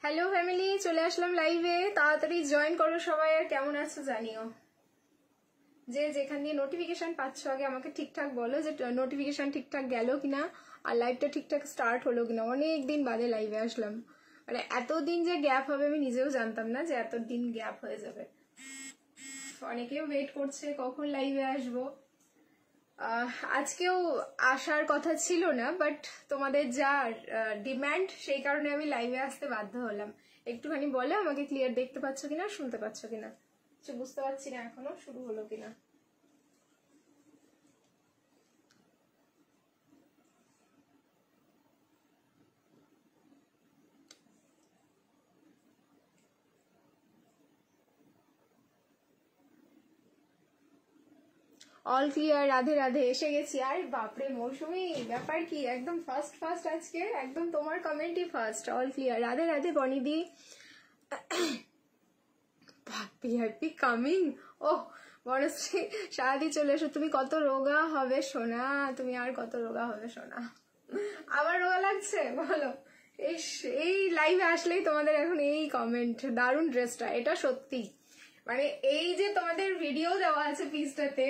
Hello family, চলে আসলাম লাইভে। তাড়াতাড়ি জয়েন করো সবাই। আর কেমন আছো জানিও, যে যেখান দিয়ে নোটিফিকেশন পাচ্ছ আগে আমাকে ঠিকঠাক বলো যে নোটিফিকেশন ঠিকঠাক গেল কিনা আর লাইভটা ঠিকঠাক স্টার্ট হলো কিনা। অনেক দিন বাদে লাইভে আসলাম, মানে এতদিন যে গ্যাপ হবে আমি নিজেও জানতাম না যে এতদিন গ্যাপ হয়ে যাবে। অনেকেও ওয়েট করছে কখন লাইভে আসবো। আজকেও আসার কথা ছিল না, বাট তোমাদের যা ডিম্যান্ড সেই কারণে আমি লাইভে আসতে বাধ্য হলাম। একটুখানি বলো আমাকে ক্লিয়ার দেখতে পাচ্ছ কিনা, শুনতে পাচ্ছ কিনা। কিছু বুঝতে পারছি না এখনো শুরু হলো কিনা। অল ক্লিয়ার, রাধে রাধে, এসে গেছি। আর বাপরে মৌসুমি, ব্যাপার কি, একদম ফার্স্ট আজকে, একদম তোমার কমেন্টই first. All clear, Radhe Radhe বনিদি। Happy happy coming. Oh Banashree, সারাদি চলে এসো। তুমি কত রোগা হবে সোনা, তুমি আর কত রোগা হবে সোনা। আবার রোগা লাগছে বলো। এই লাইভে আসলেই তোমাদের এখন এই কমেন্ট, দারুণ ড্রেসটা, এটা সত্যি। মানে এই যে তোমাদের ভিডিও দেওয়া আছে পিসটাতে,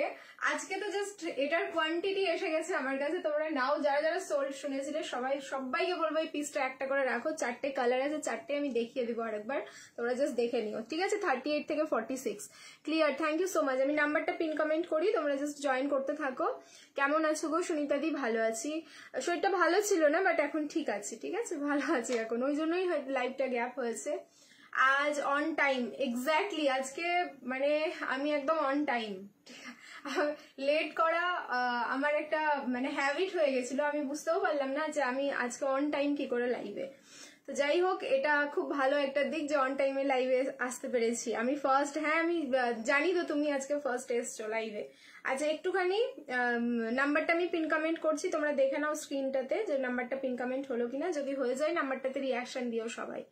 আজকে তো জাস্ট এটার কোয়ান্টিটি এসে গেছে আমার কাছে। তোমরা নাও, যারা যারা সোল্ড শুনেছিলে সবাইকে বলবো এই পিসটা একটা করে রাখো। 4টে কালার আছে, 4টে আমি দেখিয়ে দিব আরেকবার, তোমরা জাস্ট দেখে নিও, ঠিক আছে। 38 থেকে 46 clear. Thank you so much. আমি নাম্বারটা পিন কমেন্ট করি, তোমরা জাস্ট জয়েন করতে থাকো। কেমন আছো গো সুনিতাদি? ভালো আছি, শরীরটা ভালো ছিল না, বাট এখন ঠিক আছে, ঠিক আছে, ভালো আছি এখন, ওই জন্যই লাইভটা গ্যাপ হয়েছে। আজ অন টাইম, এক্স্যাক্টলি আজকে মানে আমি একদম অন টাইম। লেট করা আমার একটা মানে হ্যাবিট হয়ে গেছিল, আমি বুঝতেও পারলাম না যে আমি আজকে অন টাইম কি করে লাইভে। তো যাই হোক, এটা খুব ভালো একটা দিক যে অন টাইমে লাইভে আসতে পেরেছি আমি ফার্স্ট। হ্যাঁ আমি জানি তো তুমি আজকে ফার্স্ট এসছো লাইভে। আচ্ছা একটুখানি নাম্বারটা আমি পিন কমেন্ট করছি, তোমরা দেখে নাও স্ক্রিনটাতে যে নাম্বারটা পিন কমেন্ট হলো কিনা। যদি হয়ে যায় নাম্বারটাতে রিয়াকশন দিও সবাই।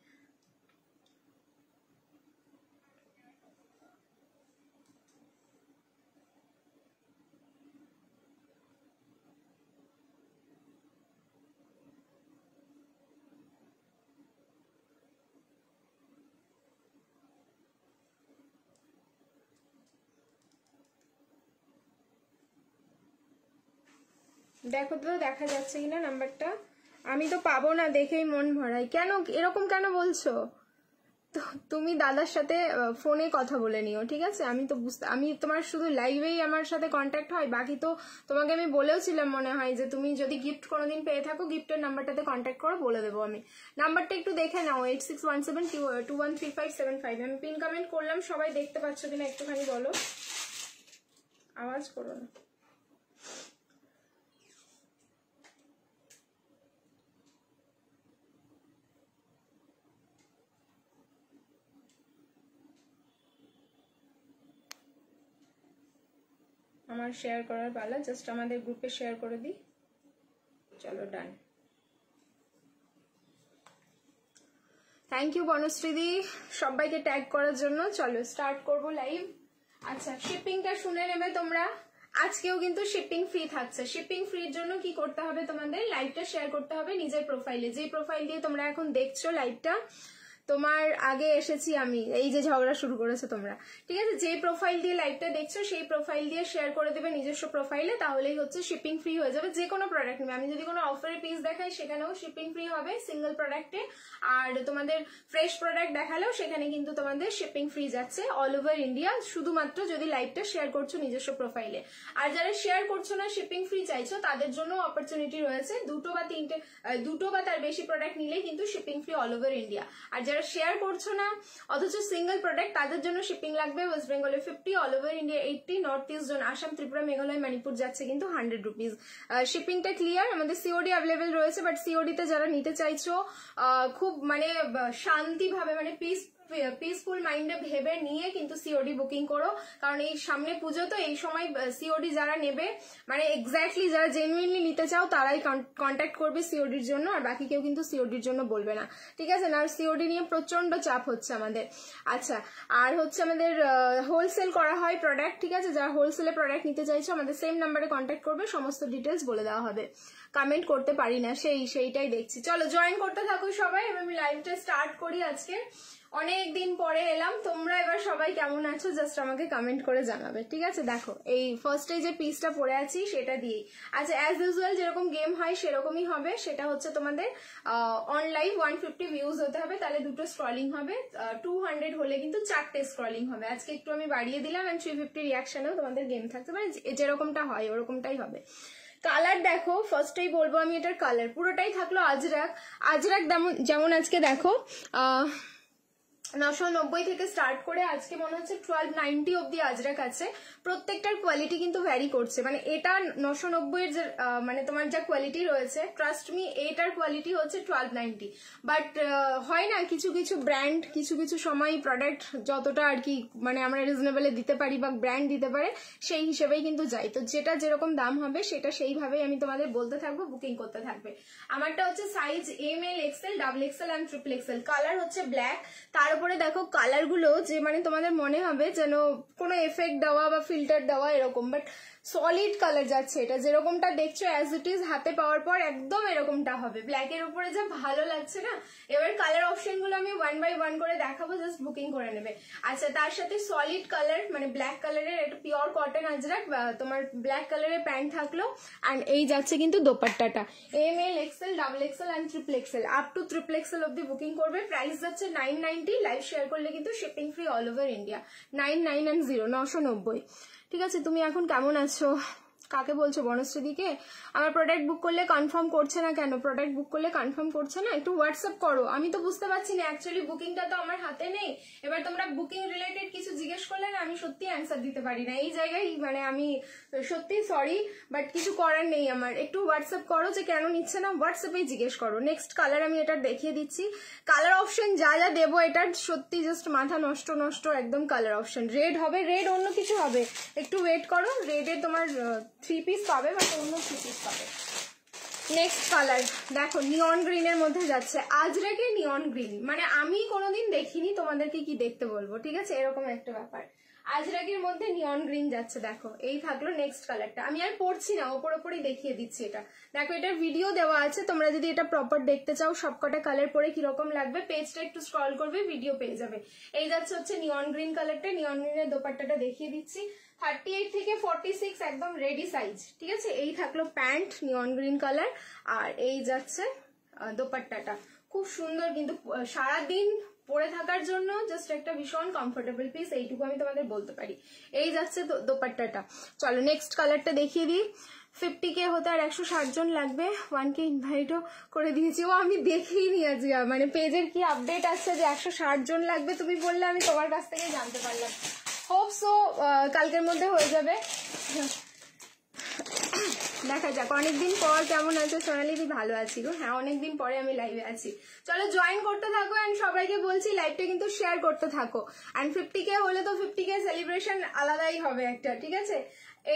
দেখো তো দেখা যাচ্ছে কিনা নাম্বারটা। আমি তো পাবো না, দেখেই মন ভরাই। কেন এরকম কেন বলছো? তো তুমি দাদার সাথে ফোনে কথা বলে নিও, ঠিক আছে। আমি তো আমি তোমার শুধু লাইভেই আমার সাথে কন্ট্যাক্ট হয়, বাকি তো তোমাকে আমি বলেও ছিলাম মনে হয় যে তুমি যদি গিফট কোনোদিন পেয়ে থাকো, গিফটের নাম্বারটাতে কন্ট্যাক্ট করো, বলে দেবো আমি। নাম্বারটা একটু দেখে নাও, 8617213575। আমি পিন কমেন্ট করলাম, সবাই দেখতে পাচ্ছ কিনা একটুখানি বলো, আওয়াজ করো না। আমার শেয়ার করার পালা, জাস্ট আমাদের গ্রুপে শেয়ার করে দিই। চলো ডান। থ্যাংক ইউ বনশ্রীদি সবাইকে ট্যাগ করার জন্য। চলো স্টার্ট করব লাইভ। আচ্ছা শিপিংটা শুনে নেবে তোমরা। আজকেও কিন্তু শিপিং ফ্রি থাকছে। শিপিং ফ্রির জন্য কি করতে হবে, তোমাদের লাইভটা শেয়ার করতে হবে নিজের প্রোফাইলে। যে প্রোফাইল দিয়ে তোমরা এখন দেখছো লাইভটা, তোমার আগে এসেছি আমি, এই যে ঝগড়া শুরু করেছো তোমরা, ঠিক আছে। যে প্রোফাইল দিয়ে লাইভটা দেখছো সেই প্রোফাইল দিয়ে শেয়ার করে দেবে নিজস্ব প্রোফাইলে, তাহলেই হচ্ছে শিপিং ফ্রি হয়ে যাবে। যে কোনো প্রোডাক্ট নেবে, আমি যদি কোনো অফারের পিস দেখাই সেখানেও শিপিং ফ্রি হবে সিঙ্গেল প্রোডাক্টে। আর তোমাদের ফ্রেশ প্রোডাক্ট দেখালেও সেখানে কিন্তু তোমাদের শিপিং ফ্রি যাচ্ছে অল ওভার ইন্ডিয়া, শুধুমাত্র যদি লাইভটা শেয়ার করছো নিজস্ব প্রোফাইলে। আর যারা শেয়ার করছো না, শিপিং ফ্রি চাইছো, তাদের জন্য অপরচুনিটি রয়েছে। দুটো বা তার বেশি প্রোডাক্ট নিলেই কিন্তু shipping free all over India. আর যারা শেয়ার করছো না অথচ সিঙ্গেল প্রোডাক্ট, তাদের জন্য শিপিং লাগবে ওয়েস্ট বেঙ্গলে 50, all over India 80, north east zone Assam, Tripura, Meghalaya, Manipur যাচ্ছে কিন্তু 100 রুপিস। শিপিংটা ক্লিয়ার। আমাদের সিওডি অ্যাভেলেবেল রয়েছে, বাট সিওডিতে যারা নিতে চাইছো খুব মানে শান্তিভাবে, মানে পিস পিসফুল মাইন্ডে ভেবে নিয়ে কিন্তু সিওডি বুকিং করো, কারণ এই সামনে পুজো তো এই সময় সিওডি যারা নেবে মানে এক্স্যাক্টলি যারা জেনুইনলি নিতে চাও তারাই কন্ট্যাক্ট করবে সিওডির জন্য, আর বাকি কেউ কিন্তু সিওডির জন্য বলবে না, ঠিক আছে না? সিওডি নিয়ে প্রচন্ড চাপ হচ্ছে আমাদের। আচ্ছা, আর হচ্ছে আমাদের হোলসেল করা হয় প্রোডাক্ট, ঠিক আছে? যারা হোলসেলে প্রোডাক্ট নিতে চাইছো আমাদের সেম নাম্বারে কন্ট্যাক্ট করবে, সমস্ত ডিটেলস বলে দেওয়া হবে। কমেন্ট করতে পারি না, সেইটাই দেখছি। চলো জয়েন করতে থাকো সবাই, এবার আমি লাইভটা স্টার্ট করি। আজকে অনেক দিন পরে এলাম, তোমরা এবার সবাই কেমন আছো জাস্ট আমাকে কমেন্ট করে জানাবে, ঠিক আছে? দেখো এই ফার্স্টে যে পিসটা পরে আছি সেটা দিয়ে, আচ্ছা অ্যাজ ইউজুয়াল যেরকম গেম হয় সেরকমই হবে। সেটা হচ্ছে তোমাদের অন লাইভ 150 ভিউজ হতে হবে, তাহলে দুটো স্ক্রলিং হবে, 200 হলে কিন্তু 4টে স্ক্রলিং হবে। আজকে একটু আমি বাড়িয়ে দিলাম, এন্ড 350 রিয়াকশনেও তোমাদের গেম থাকতে মানে যেরকমটা হয় ওরকমটাই হবে। কালার দেখো, ফার্স্টেই বলবো আমি এটার কালার পুরোটাই থাকলো আজরাক। আজরাক যেমন আজকে দেখো 990 থেকে স্টার্ট করে আজকে মনে হচ্ছে 1290 অব্দি আজরাক আছে। প্রত্যেকটার কোয়ালিটি কিন্তু ভ্যারি করছে, মানে এটা 990 এর যে মানে তোমার যা কোয়ালিটি রয়েছে, ট্রাস্ট মি এটার কোয়ালিটি হচ্ছে 1290। বাট হয় না কিছু কিছু ব্র্যান্ড কিছু কিছু সময় প্রোডাক্ট যতটা আর কি মানে আমরা রিজনেবলে দিতে পারি বা ব্র্যান্ড দিতে পারে সেই হিসেবেই কিন্তু যাই, তো যেটা যেরকম দাম হবে সেটা সেইভাবেই আমি তোমাদের বলতে থাকবো, বুকিং করতে থাকবে। আমারটা হচ্ছে size ML XL double XL and triple XL। Colour হচ্ছে ব্ল্যাক, তার উপরে দেখো কালার গুলো যে মানে তোমাদের মনে হবে যেন কোনো এফেক্ট দেওয়া বা ফিল্টার দেওয়া এরকম, বাট সলিড কালার যাচ্ছে। এটা যেরকমটা দেখছো অ্যাজ ইট ইজ হাতে পাওয়ার পর একদম এরকমটা হবে। ব্ল্যাকের উপরে যা ভালো লাগছে না। এবার কালার অপশন গুলো আমি 1 বাই 1 করে দেখাবো, জাস্ট বুকিং করে নেবে। আচ্ছা, তার সাথে সলিড কালার মানে ব্ল্যাক কালারের একটা পিওর কটন আজরাক, তোমার ব্ল্যাক কালারের প্যান্ট থাকলো, অ্যান্ড এই যাচ্ছে কিন্তু দোপাট্টাটা ML XL double XL and triple XL up to triple XL অব্দি বুকিং করবে। প্রাইস যাচ্ছে 990, লাইভ শেয়ার করলে কিন্তু shipping free all over India. 99 990, ঠিক আছে? তুমি এখন কেমন আছো? কাকে বলছো? বনশ্রীদিকে। আমার প্রোডাক্ট বুক করলে কনফার্ম করছে না কেন? প্রোডাক্ট বুক করলে কনফার্ম করছে না, একটু হোয়াটসঅ্যাপ করো। আমি তো বুঝতে পারছি না, অ্যাকচুয়ালি বুকিংটা তো আমার হাতে নেই। এবার তোমরা বুকিং রিলেটেড কিছু জিজ্ঞেস করলে না আমি সত্যি অ্যান্সার দিতে পারি না এই জায়গায়, মানে আমি সত্যি সরি, বাট কিছু করার নেই আমার। একটু হোয়াটসঅ্যাপ করো যে কেন নিচ্ছে না, হোয়াটসঅ্যাপেই জিজ্ঞেস করো। নেক্সট কালার আমি এটা দেখিয়ে দিচ্ছি। কালার অপশন যা যা দেবো এটার সত্যি জাস্ট মাথা নষ্ট নষ্ট একদম। কালার অপশন রেড হবে, রেড অন্য কিছু হবে, একটু ওয়েট করো। রেডে তোমার 3 পিস পাবে, বাট অন্য 3 পিস পাবে। নেক্সট কালার দেখো নিয়ন গ্রিনের মধ্যে যাচ্ছে। আজরাকে নিয়ন গ্রিন মানে আমি কোনোদিন দেখিনি, তোমাদেরকে কি দেখতে বলবো, ঠিক আছে? এরকম একটা ব্যাপার। আজরাকের মধ্যে নিয়ন গ্রিন যাচ্ছে, দেখো এই থাকলো নেক্সট কালারটা। আমি আর পড়ছি না, ওপরই দেখিয়ে দিচ্ছি। এটা দেখো, এটার ভিডিও দেওয়া আছে, তোমরা যদি এটা প্রপার দেখতে চাও সবকটা কালার পরে কিরকম লাগবে পেজটা একটু স্ক্রল করবে, ভিডিও পেয়ে যাবে। এই যাচ্ছে হচ্ছে নিয়ন গ্রিন কালারটা। নিয়ন গ্রিনের দোপাট্টাটা দেখিয়ে দিচ্ছি। 38 থেকে 46 একদম রেডি সাইজ, ঠিক আছে? এই থাকলো প্যান্ট নিয়ন গ্রিন কালার, আর এই যাচ্ছে দোপাট্টাটা। খুব সুন্দর, কিন্তু সারাদিন পরে থাকার জন্য জাস্ট একটা ভীষণ কমফোর্টেবল পিস, এইটুকু আমি তোমাদের বলতে পারি। এই যাচ্ছে দোপাট্টাটা। চলো নেক্সট কালারটা দেখিয়ে দিই। 50K হতে আর 160 জন লাগবে। 1K ইনভাইটও করে দিয়েছি। ও আমি দেখেই নি আজকে, মানে পেজের কি আপডেট আসছে যে 160 জন লাগবে, তুমি বললে আমি তোমার কাছ থেকে জানতে পারলাম। হোপ সো কালকের মধ্যে হয়ে যাবে, দেখা যাক। অনেকদিন পর কেমন আছে সোনালি দি? ভালো আছি গো, হ্যাঁ অনেকদিন পরে আমি লাইভে আছি। চলো জয়েন করতে থাকো, অ্যান্ড সবাইকে বলছি লাইভটা কিন্তু শেয়ার করতে থাকো। অ্যান্ড 50K হলে তো 50K সেলিব্রেশন আলাদাই হবে একটা, ঠিক আছে?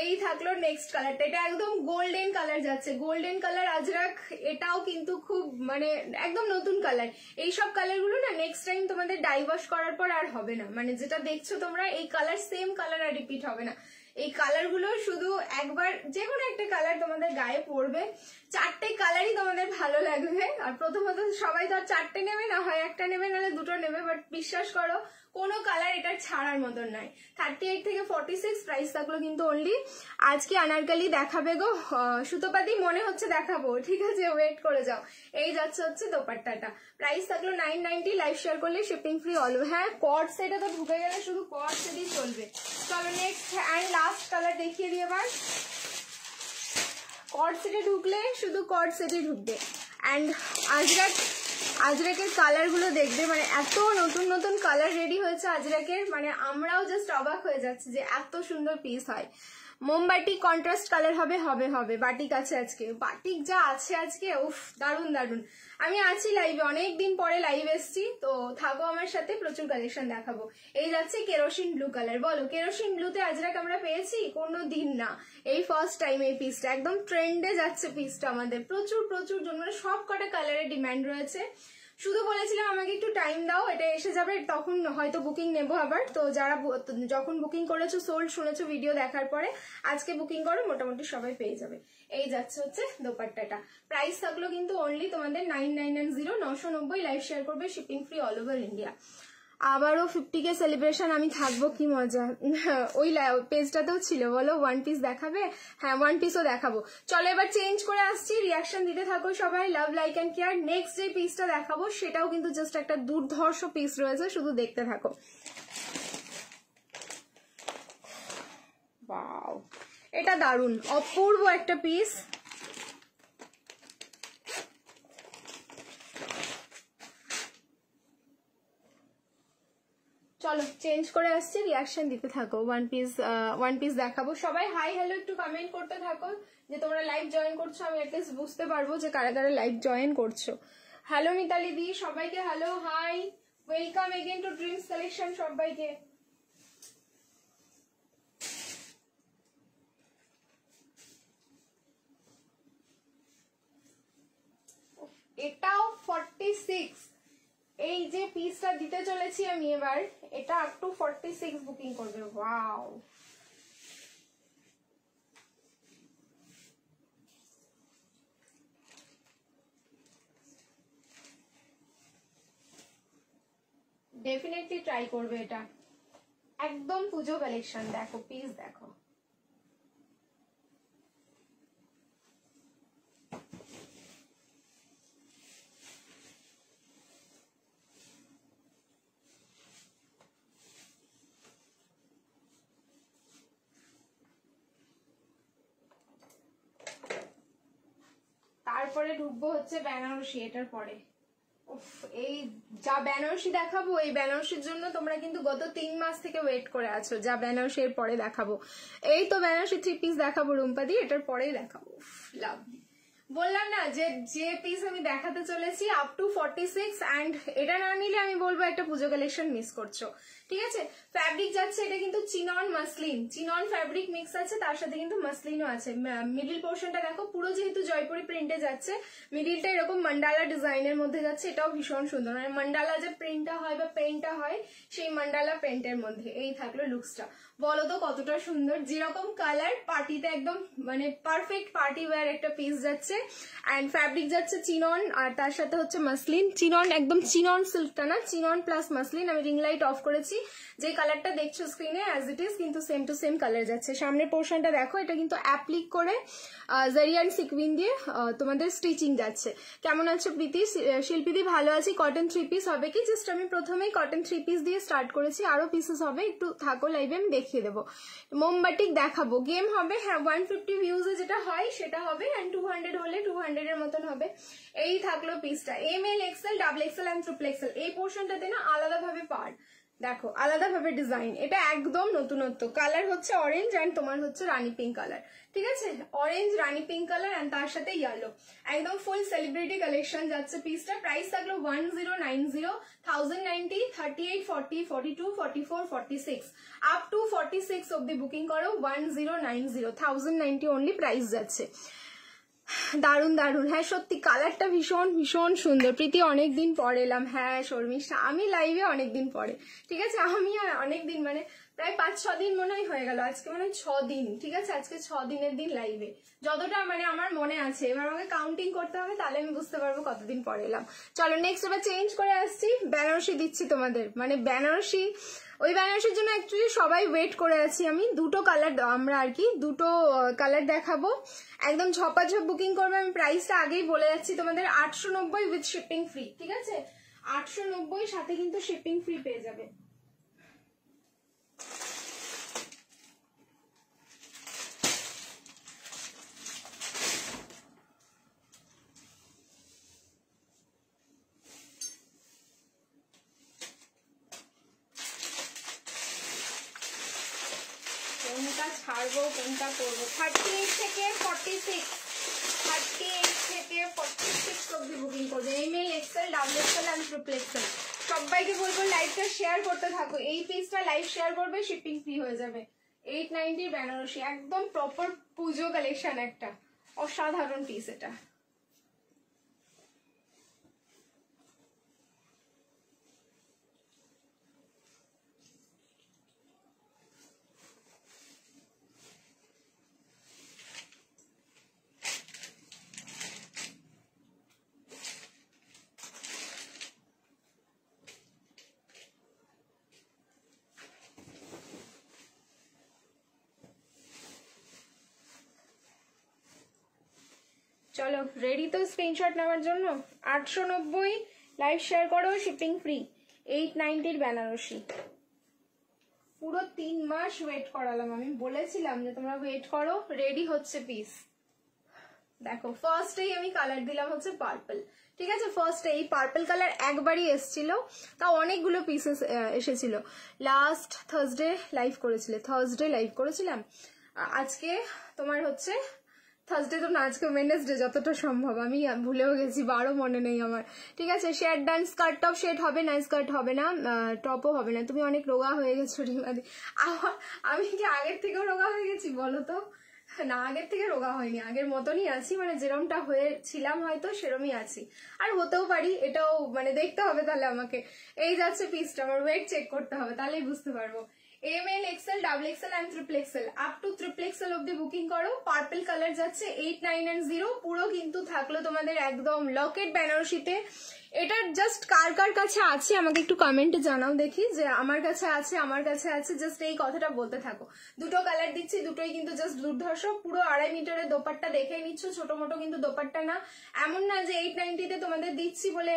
এই থাকলো নেক্সট কালারটা, এটা একদম গোল্ডেন কালার যাচ্ছে, গোল্ডেন কালার আজরাক। এটাও কিন্তু খুব মানে একদম নতুন কালার। এইসব কালারগুলো না নেক্সট টাইম তোমাদের ডাইভার্স করার পর আর হবে না, মানে যেটা দেখছো তোমরা এই কালার সেম কালার আর রিপিট হবে না। এই কালারগুলো শুধু একবার যে কোনো একটা কালার তোমাদের গায়ে পড়বে, 4টে কালারই তোমাদের ভালো লাগবে। আর প্রথমত সবাই তো আর 4টে নেবে না, হয় একটা নেবে নাহলে 2টো নেবে, বাট বিশ্বাস করো কোনো কালার এটা ছাড়ার মতন নয়। 38 থেকে 46 প্রাইস থাকলো কিন্তু অনলি। আজকে আনারকালি দেখাবে গো সুতোপাতি, মনে হচ্ছে দেখাবো, ঠিক আছে? ওয়েট করে যাও। এই যাচ্ছে হচ্ছে দোপাট্টাটা, প্রাইস থাকলো 990, লাইভ শেয়ার করলে শিপিং ফ্রি অল। হ্যাঁ কর্ড সেটা তো ঢুকে গেলে শুধু কর্ড সেটই চলবে। চলো নেক্সট অ্যান্ড লাস্ট কালার দেখিয়ে দিই এবার। কর্ড সেটে ঢুকলে শুধু কর্ড সেটে ঢুকবে। অ্যান্ড আজরাক আজরাকের কালারগুলো দেখবে, মানে এত নতুন নতুন কালার রেডি হয়েছে আজরাকের, মানে আমরাও জাস্ট অবাক হয়ে যাচ্ছি যে এত সুন্দর পিস হয়। মোমবাটি কন্ট্রাস্ট কালার হবে হবে হবে বাটিক আছে আজকে, বাটিক যা আছে আজকে, উফ দারুন দারুন। আমি আছি লাইভে, অনেকদিন পরে লাইভ এসছি, তো থাকো আমার সাথে, প্রচুর কালেকশন দেখাবো। এই যাচ্ছে কেরোসিন ব্লু কালার, বলো কেরোসিন ব্লুতে আজরাক আমরা পেয়েছি কোনো দিন না, এই ফার্স্ট টাইম এই পিসটা একদম ট্রেন্ডে যাচ্ছে পিসটা আমাদের, প্রচুর প্রচুর জন, মানে সব কটা কালারের ডিমান্ড রয়েছে। শুধু বলেছিলাম আমাকে একটু টাইম দাও, এটা এসে যাবে, তখন হয়তো বুকিং নেবো আবার। তো যারা যখন বুকিং করেছো সোল্ড শুনেছো ভিডিও দেখার পরে, আজকে বুকিং করো, মোটামুটি সবাই পেয়ে যাবে। এই যাচ্ছে হচ্ছে দোপাট্টাটা, প্রাইস থাকলো কিন্তু অনলি তোমাদের 9990, 990, লাইভ শেয়ার করবে, shipping free all over India. আবারও 50K সেলিব্রেশন, আমি থাকবো, কি মজা। ওই পেজটাতেও ছিল, বলো ওয়ান পিস দেখাবে, হ্যাঁ ওয়ান পিসও দেখাবো। চলো এবার চেঞ্জ করে আসছি, রিয়াকশন দিতে থাকো সবাই, love like and care. Next যে পিসটা দেখাবো সেটাও কিন্তু জাস্ট একটা দুর্ধর্ষ পিস রয়েছে, শুধু দেখতে থাকো। ওয়াও, এটা দারুণ অপূর্ব একটা পিস। চলো চেঞ্জ করে আসছি, রিয়াকশন দিতে থাকো, ওয়ান পিস দেখাবো। সবাই হাই হ্যালো একটু কমেন্ট করতে থাকো, যে তোমরা লাইভ জয়েন করছো, আমি অ্যাটলিস্ট বুঝতে পারবো যে কারা কারা লাইভ জয়েন করছো। হ্যালো মিতালি দি, সবাইকে hello, hi, welcome again to Dreams Collection সবাইকে। এটাও 46, এই যে পিসটা দিতে চলেছি আমি এবার, এটা আপ টু 46 বুকিং করবে। ওয়াও, ডেফিনেটলি ট্রাই করবে এটা, একদম পুজো কালেকশন। দেখো পিস দেখো, তারপরে ঢুকবো হচ্ছে বেনারসি, এটার পরে। এই যা বেনারসি দেখাবো, এই বেনারসির জন্য তোমরা কিন্তু গত 3 মাস থেকে ওয়েট করে আছো, যা বেনারসি এর পরে দেখাবো। এই তো বেনারসি 3 পিস দেখাবো রুম্পাদি, এটার পরেই দেখাবো। লাভলি, বললাম না যে পিস আমি দেখাতে চলেছি আপ টু 46, অ্যান্ড এটা না নিলে আমি বলবো একটা পুজো কালেকশন মিস করছো। ঠিক আছে, ফ্যাব্রিক যাচ্ছে এটা কিন্তু chinon muslin, chinon fabric mix আছে, তার সাথে কিন্তু মাসলিনও আছে। মিডিল পোর্শনটা দেখো, পুরো যেহেতু জয়পুরি প্রিন্টে যাচ্ছে, মিডিলটা এরকম মান্ডালা ডিজাইনের মধ্যে যাচ্ছে, এটাও ভীষণ সুন্দর, মানে মান্ডালা যে প্রিন্টটা হয় বা পেইন্টটা হয়, সেই মান্ডালা পেইন্টের মধ্যে। এই থাকলো লুকসটা, বলো তো কতটা সুন্দর, যেরকম কালার পার্টিতে একদম মানে পারফেক্ট পার্টি ওয়্যার একটা পিস যাচ্ছে। অ্যান্ড ফ্যাব্রিক যাচ্ছে চিনন, আর তার সাথে হচ্ছে মাসলিন। চিনন একদম চিনন সিল্কটা না, চিনন প্লাস মাসলিন। আমি রিং লাইট অফ করেছি, যে কালারটা দেখছো স্ক্রিনে অ্যাজ ইট ইজ কিন্তু সেম টু সেম কালার যাচ্ছে। সামনের পোর্শনটা দেখো, এটা কিন্তু অ্যাপ্লিক করে জারি অ্যান্ড সিকুইন দিয়ে তোমাদের স্টিচিং যাচ্ছে। কেমন আছো প্রীতি? শিল্পীদি ভালো আছি। কটন 3 পিস হবে কি? জাস্ট আমি প্রথমেই কটন 3 পিস দিয়ে স্টার্ট করেছি, আরো পিসেস হবে, একটু থাকো লাইভে, আমি দেখিয়ে দেবো। মোমবাটিক দেখাবো, গেম হবে, হ্যাঁ 150 ভিউজে যেটা হয় সেটা হবে, অ্যান্ড 200 হলে 200 এর মতন হবে। এই থাকলো পিসটা, ML XL double XL and triple XL। এই পোর্শনটাতে না আলাদাভাবে পার্ট দেখো, আলাদাভাবে ডিজাইন, এটা একদম নতুনত্ব। কালার হচ্ছে অরেঞ্জ অ্যান্ড তোমার হচ্ছে রানী পিঙ্ক কালার, ঠিক আছে, orange Rani pink colour and তার সাথে ইয়েলো, একদম ফুল সেলিব্রিটি কালেকশন যাচ্ছে পিসটা। প্রাইস থাকলো 1090, 1090, 38, 40, 42, 44, 46, আপ টু 46 অব্দি বুকিং করো। 1090, 1090 অনলি প্রাইস যাচ্ছে। দারুন দারুন, হ্যাঁ সত্যি কালারটা ভীষণ ভীষণ সুন্দর। প্রীতি অনেকদিন পরে এলাম, হ্যাঁ শর্মিষ্ঠা আমি লাইভে অনেকদিন পরে, ঠিক আছে, আমি অনেকদিন মানে প্রায় 5-6 দিন মনে হয়ে গেল, আজকে মনে হয় 6 দিন, ঠিক আছে, আজকে 6 দিনের দিন লাইভে, যতটা মানে আমার মনে আছে। এবার আমাকে কাউন্টিং করতে হবে, তাহলে আমি বুঝতে পারবো কতদিন পরে এলাম। চলো নেক্সট এবার চেঞ্জ করে আসছি, বেনারসি দিচ্ছি তোমাদের, মানে বেনারসি, ওই বেনারসির জন্য অ্যাকচুয়ালি সবাই ওয়েট করে আছি আমি। দুটো কালার আমরা আর কি, দুটো কালার দেখাবো, একদম ঝপাঝপ বুকিং করবে। আমি প্রাইসটা আগেই বলে যাচ্ছি তোমাদের, 890 উইথ শিপিং ফ্রি, ঠিক আছে, 890 সাথে কিন্তু শিপিং ফ্রি পেয়ে যাবে। ছাড়বো কোনটা করবো। 38 থেকে 46, 38 থেকে 46 অব্দি বুকিং করবে। M L, XL, double XL and triple XL. সবাইকে বলবো লাইভটা শেয়ার করতে থাকো। এই পিসটা লাইভ শেয়ার করবে, শিপিং ফ্রি হয়ে যাবে। 890 বেনারসি, একদম প্রপার পুজো কালেকশন, একটা অসাধারণ পিস এটা। চলো রেডি তো স্ক্রিনশট নেওয়ার জন্য? 890 লাইভ শেয়ার করো, শিপিং ফ্রি। 890 বেনারসি, পুরো 3 মাস ওয়েট করালাম। আমি বলেছিলাম যে তোমরা ওয়েট করো, রেডি হচ্ছে পিস। দেখো ফার্স্টেই আমি কালার দিলাম হচ্ছে পার্পল, ঠিক আছে? ফার্স্টে এই পার্পল কালার একবারই এসেছিল, তা অনেকগুলো পিসেস এসেছিল। লাস্ট থার্সডে লাইভ করেছিলাম। আজকে তোমার হচ্ছে থার্সডে তো না, আজকে ওয়েডনেসডে যতটা সম্ভব, আমি ভুলেও গেছি, 12 মনে নেই আমার, ঠিক আছে? শেড ডান স্কার্ট টপ শেড হবে না, স্কার্ট হবে না, টপও হবে না। তুমি অনেক রোগা হয়ে গেছো রিমাদি। আমি কি আগের থেকেও রোগা হয়ে গেছি বলো তো? না, আগের থেকে রোগা হয়নি, আগের মতনই আছি, মানে যেরমটা হয়েছিলাম হয়তো সেরমই আছি, আর হতেও পারি, এটাও মানে দেখতে হবে তাহলে আমাকে। এই যাচ্ছে পিসটা, আমার ওয়েট চেক করতে হবে, তাহলেই বুঝতে পারবো। M L, XL, double XL and triple XL, up to triple XL অব্দি বুকিং করো। পার্পল কালার যাচ্ছে 890, পুরো কিন্তু থাকলো তোমাদের একদম লকেট বেনারসিতে। এটার জাস্ট কার কার কাছে আছে আমাকে একটু কমেন্টে জানাও দেখি, যে আমার কাছে আছে, আমার কাছে আছে, জাস্ট এই কথাটা বলতে থাকো। দুটো কালার দিচ্ছি, দুটোই কিন্তু জাস্ট দুর্ধর্ষ। পুরো 2.5 মিটারের দোপাট্টা দেখে নিচ্ছ, ছোট মোটো কিন্তু দোপাট্টা না। এমন না যে 890 তে তোমাদের দিচ্ছি বলে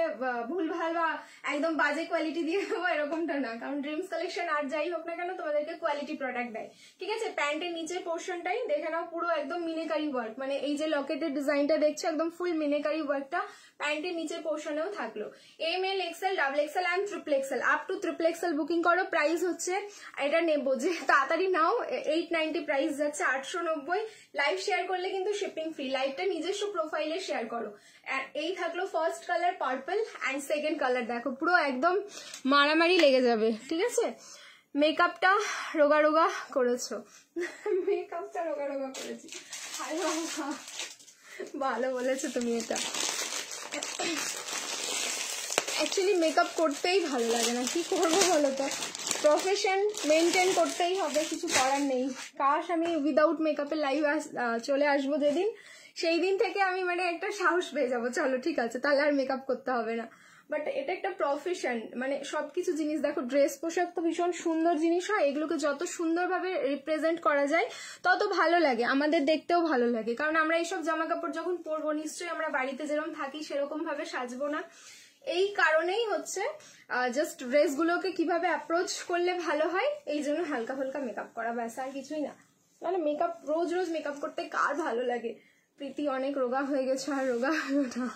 ভুলভাল বা একদম বাজে কোয়ালিটি দিয়ে দেবো, এরকমটা না। কারণ ড্রিমস কালেকশন আর যাই হোক না কেন তোমাদেরকে কোয়ালিটি প্রোডাক্ট দেয়, ঠিক আছে? প্যান্টের নিচের পোর্শনটাই দেখে নাও, পুরো একদম মিনেকারি ওয়ার্ক, মানে এই যে লকেটের ডিজাইনটা দেখছো একদম ফুল মিনেকারি ওয়ার্কটা প্যান্টের নিচের পোর্শনেও থাকলো। M L, XL, double XL and triple XL, up to triple XL booking করো। প্রাইস হচ্ছে, এটা নেবো যে তাড়াতাড়ি নাও, 890 প্রাইস যাচ্ছে। 890 লাইভ শেয়ার করলে কিন্তু শিপিং ফ্রি। লাইভটা নিজস্ব প্রোফাইলে শেয়ার করো। এই থাকলো first colour purple, and second colour দেখো পুরো একদম মারামারি লেগে যাবে, ঠিক আছে? মেকআপটা রোগা রোগা করেছো, মেকআপটা রোগা রোগা করেছি, ভালো বলেছো তুমি। এটা অ্যাকচুয়ালি মেকআপ করতেই ভালো লাগে না, কি করবো বলো তো? প্রফেশন মেনটেন করতেই হবে, কিছু করার নেই। কাশ আমি উইদাউট মেকআপের লাইভ চলে আসবো যেদিন, সেই দিন থেকে আমি মানে একটা সাহস পেয়ে যাবো, চলো ঠিক আছে তাহলে আর মেকআপ করতে হবে না। বাট এটা একটা প্রফেশন, মানে সবকিছু জিনিস দেখো, ড্রেস পোশাক তো ভীষণ সুন্দর জিনিস হয়, এগুলোকে যত সুন্দরভাবে রিপ্রেজেন্ট করা যায় তত ভালো লাগে, আমাদের দেখতেও ভালো লাগে। কারণ আমরা এইসব জামা কাপড় যখন পরবো, নিশ্চয়ই আমরা বাড়িতে যেরকম থাকি সেরকম ভাবে সাজবো না। এই কারণেই হচ্ছে জাস্ট ড্রেসগুলোকে কিভাবে অ্যাপ্রোচ করলে ভালো হয়, এই জন্য হালকা হালকা মেকআপ করা, ব্যাস আর কিছুই না। মানে মেকআপ রোজ রোজ মেকআপ করতে কার ভালো লাগে? প্রীতি অনেক রোগা হয়ে গেছে, আর রোগা হলো না।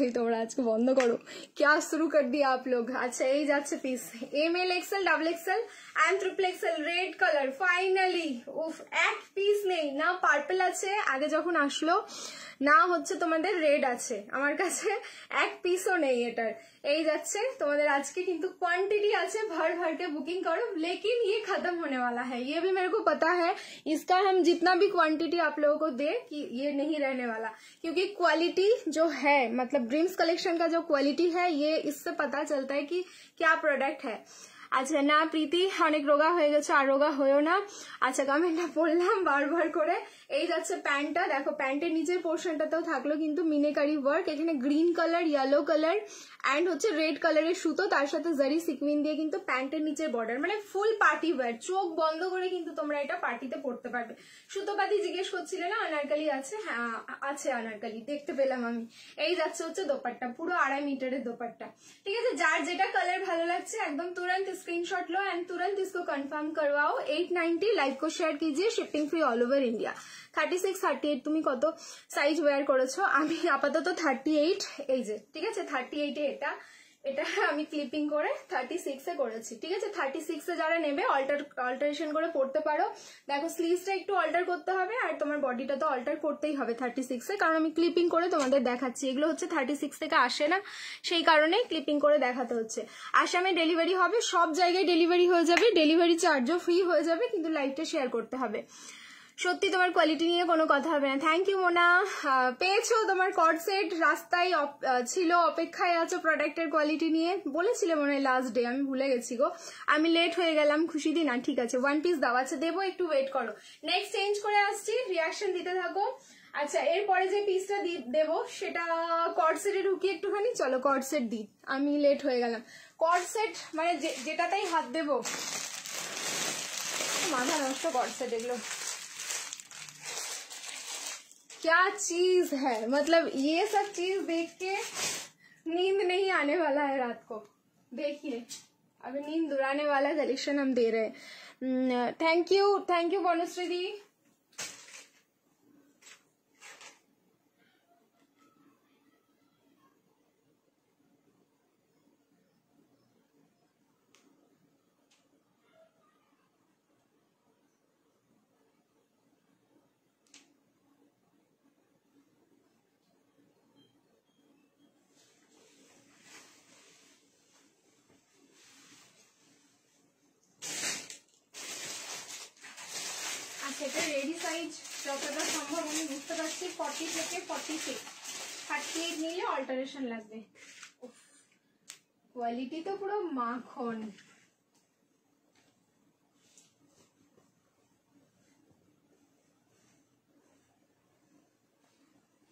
এই তোমরা আজকে বন্ধ করো, क्या शुरू कर दिया आप लोग। আচ্ছা এই যাচ্ছে piece, M L, XL, double XL and triple XL, red colour finally. উফ, এক পিস নেই না, পার্পল আছে আগে যখন আসলো, না হচ্ছে তোমাদের রেড আছে, আমার কাছে এক পিসও নেই এটার। এই যাচ্ছে তোমাদের আজকে কিন্তু क्वांटिटी আছে, भर भर के बुकिंग करो, लेकिन ये खत्म होने वाला है, ये भी मेरे को पता है। इसका हम जितना भी क्वांटिटी आप लोगों को दे कि ये नहीं रहने वाला, क्योंकि क्वालिटी जो है, मतलब ड्रीम्स कलेक्शन का जो क्वालिटी है, ये इससे पता चलता है कि क्या प्रोडक्ट है। আচ্ছা না প্রীতি, অনেক রোগা হয়ে গেছে, আর রোগা হয়েও না। আচ্ছা কমেন্টটা পড়লাম বারবার করে। এই যাচ্ছে প্যান্টটা, দেখো প্যান্টের নিচের পোর্শনটাতেও থাকলো কিন্তু মিনেকারি ওয়ার্ক, এখানে green colour, yellow colour and হচ্ছে রেড কালারের সুতো, তার সাথে জারি সিকুইন দিয়ে কিন্তু প্যান্টের নিচের বর্ডার, মানে ফুল পার্টি ওয়্যার। চোখ বন্ধ করে কিন্তু তোমরা এটা পার্টিতে পড়তে পারবে। সুতোপাতি জিজ্ঞেস করছিলে না, আনারকালি আছে? হ্যাঁ আছে আনারকালি, দেখতে পেলাম আমি। এই যাচ্ছে হচ্ছে দোপাট্টা, পুরো 2.5 মিটারের দোপাট্টা, ঠিক আছে? যার যেটা কালার ভালো লাগছে একদম तुरंत स्क्रीनशॉट लो एंड तुरंत इसको कंफर्म करवाओ। 890 लाइव को शेयर कीजिए, shipping free all over India. 36, 38 তুমি কত সাইজ ওয়্যার করেছো? আমি আপাতত 38, এই যে ঠিক আছে 38 এ এটা। এটা আমি ক্লিপিং করে 36-এ করেছি, ঠিক আছে। 36-এ যারা নেবে অল্টারেশন করে পড়তে পারো। দেখো স্লিভসটা একটু অল্টার করতে হবে, আর তোমার বডিটা তো অল্টার করতেই হবে 36-এ, কারণ আমি ক্লিপিং করে তোমাদের দেখাচ্ছি। এগুলো হচ্ছে 36 থেকে আসে না, সেই কারণে ক্লিপিং করে দেখাতে হচ্ছে। আসামে ডেলিভারি হবে, সব জায়গায় ডেলিভারি হয়ে যাবে, ডেলিভারি চার্জও ফ্রি হয়ে যাবে, কিন্তু লাইভটা শেয়ার করতে হবে। সত্যি তোমার কোয়ালিটি নিয়ে কোনো কথা হবে না। Thank you Mona. পেয়েছো তোমার কর্ড সেট, রাস্তায় ছিল, অপেক্ষায় আছো প্রোডাক্টের কোয়ালিটি নিয়ে, বলেছিলে মনে হয় লাস্ট ডে, আমি ভুলে গেছি গো, আমি লেট হয়ে গেলাম। খুশি দি না, ঠিক আছে, 1 পিস দাও। আচ্ছা দেবো, একটু ওয়েট করো, নেক্সট চেঞ্জ করে আসছি, রিয়াকশন দিতে থাকো। আচ্ছা এরপরে যে পিসটা দেবো সেটা কর্ড সেটে ঢুকি একটুখানি, চলো কর্ড সেট দিই, আমি লেট হয়ে গেলাম। কর্ড সেট মানে যেটাতেই হাত দেবো, মাথা নষ্ট কর্ড সেট এগুলো, क्या चीज है, मतलब ये सब चीज देख के नींद नहीं आने वाला है रात को। देखिए अभी नींद दुराने वाला कलेक्शन हम दे रहे हैं। थैंक यू बनश्री दी। এটা রেডি সাইজ যতটা সম্ভব আমি বুঝতে পারছি 40 থেকে 46, 38 নিলে অল্টারেশন লাগবে। কোয়ালিটি তো পুরো মাখন।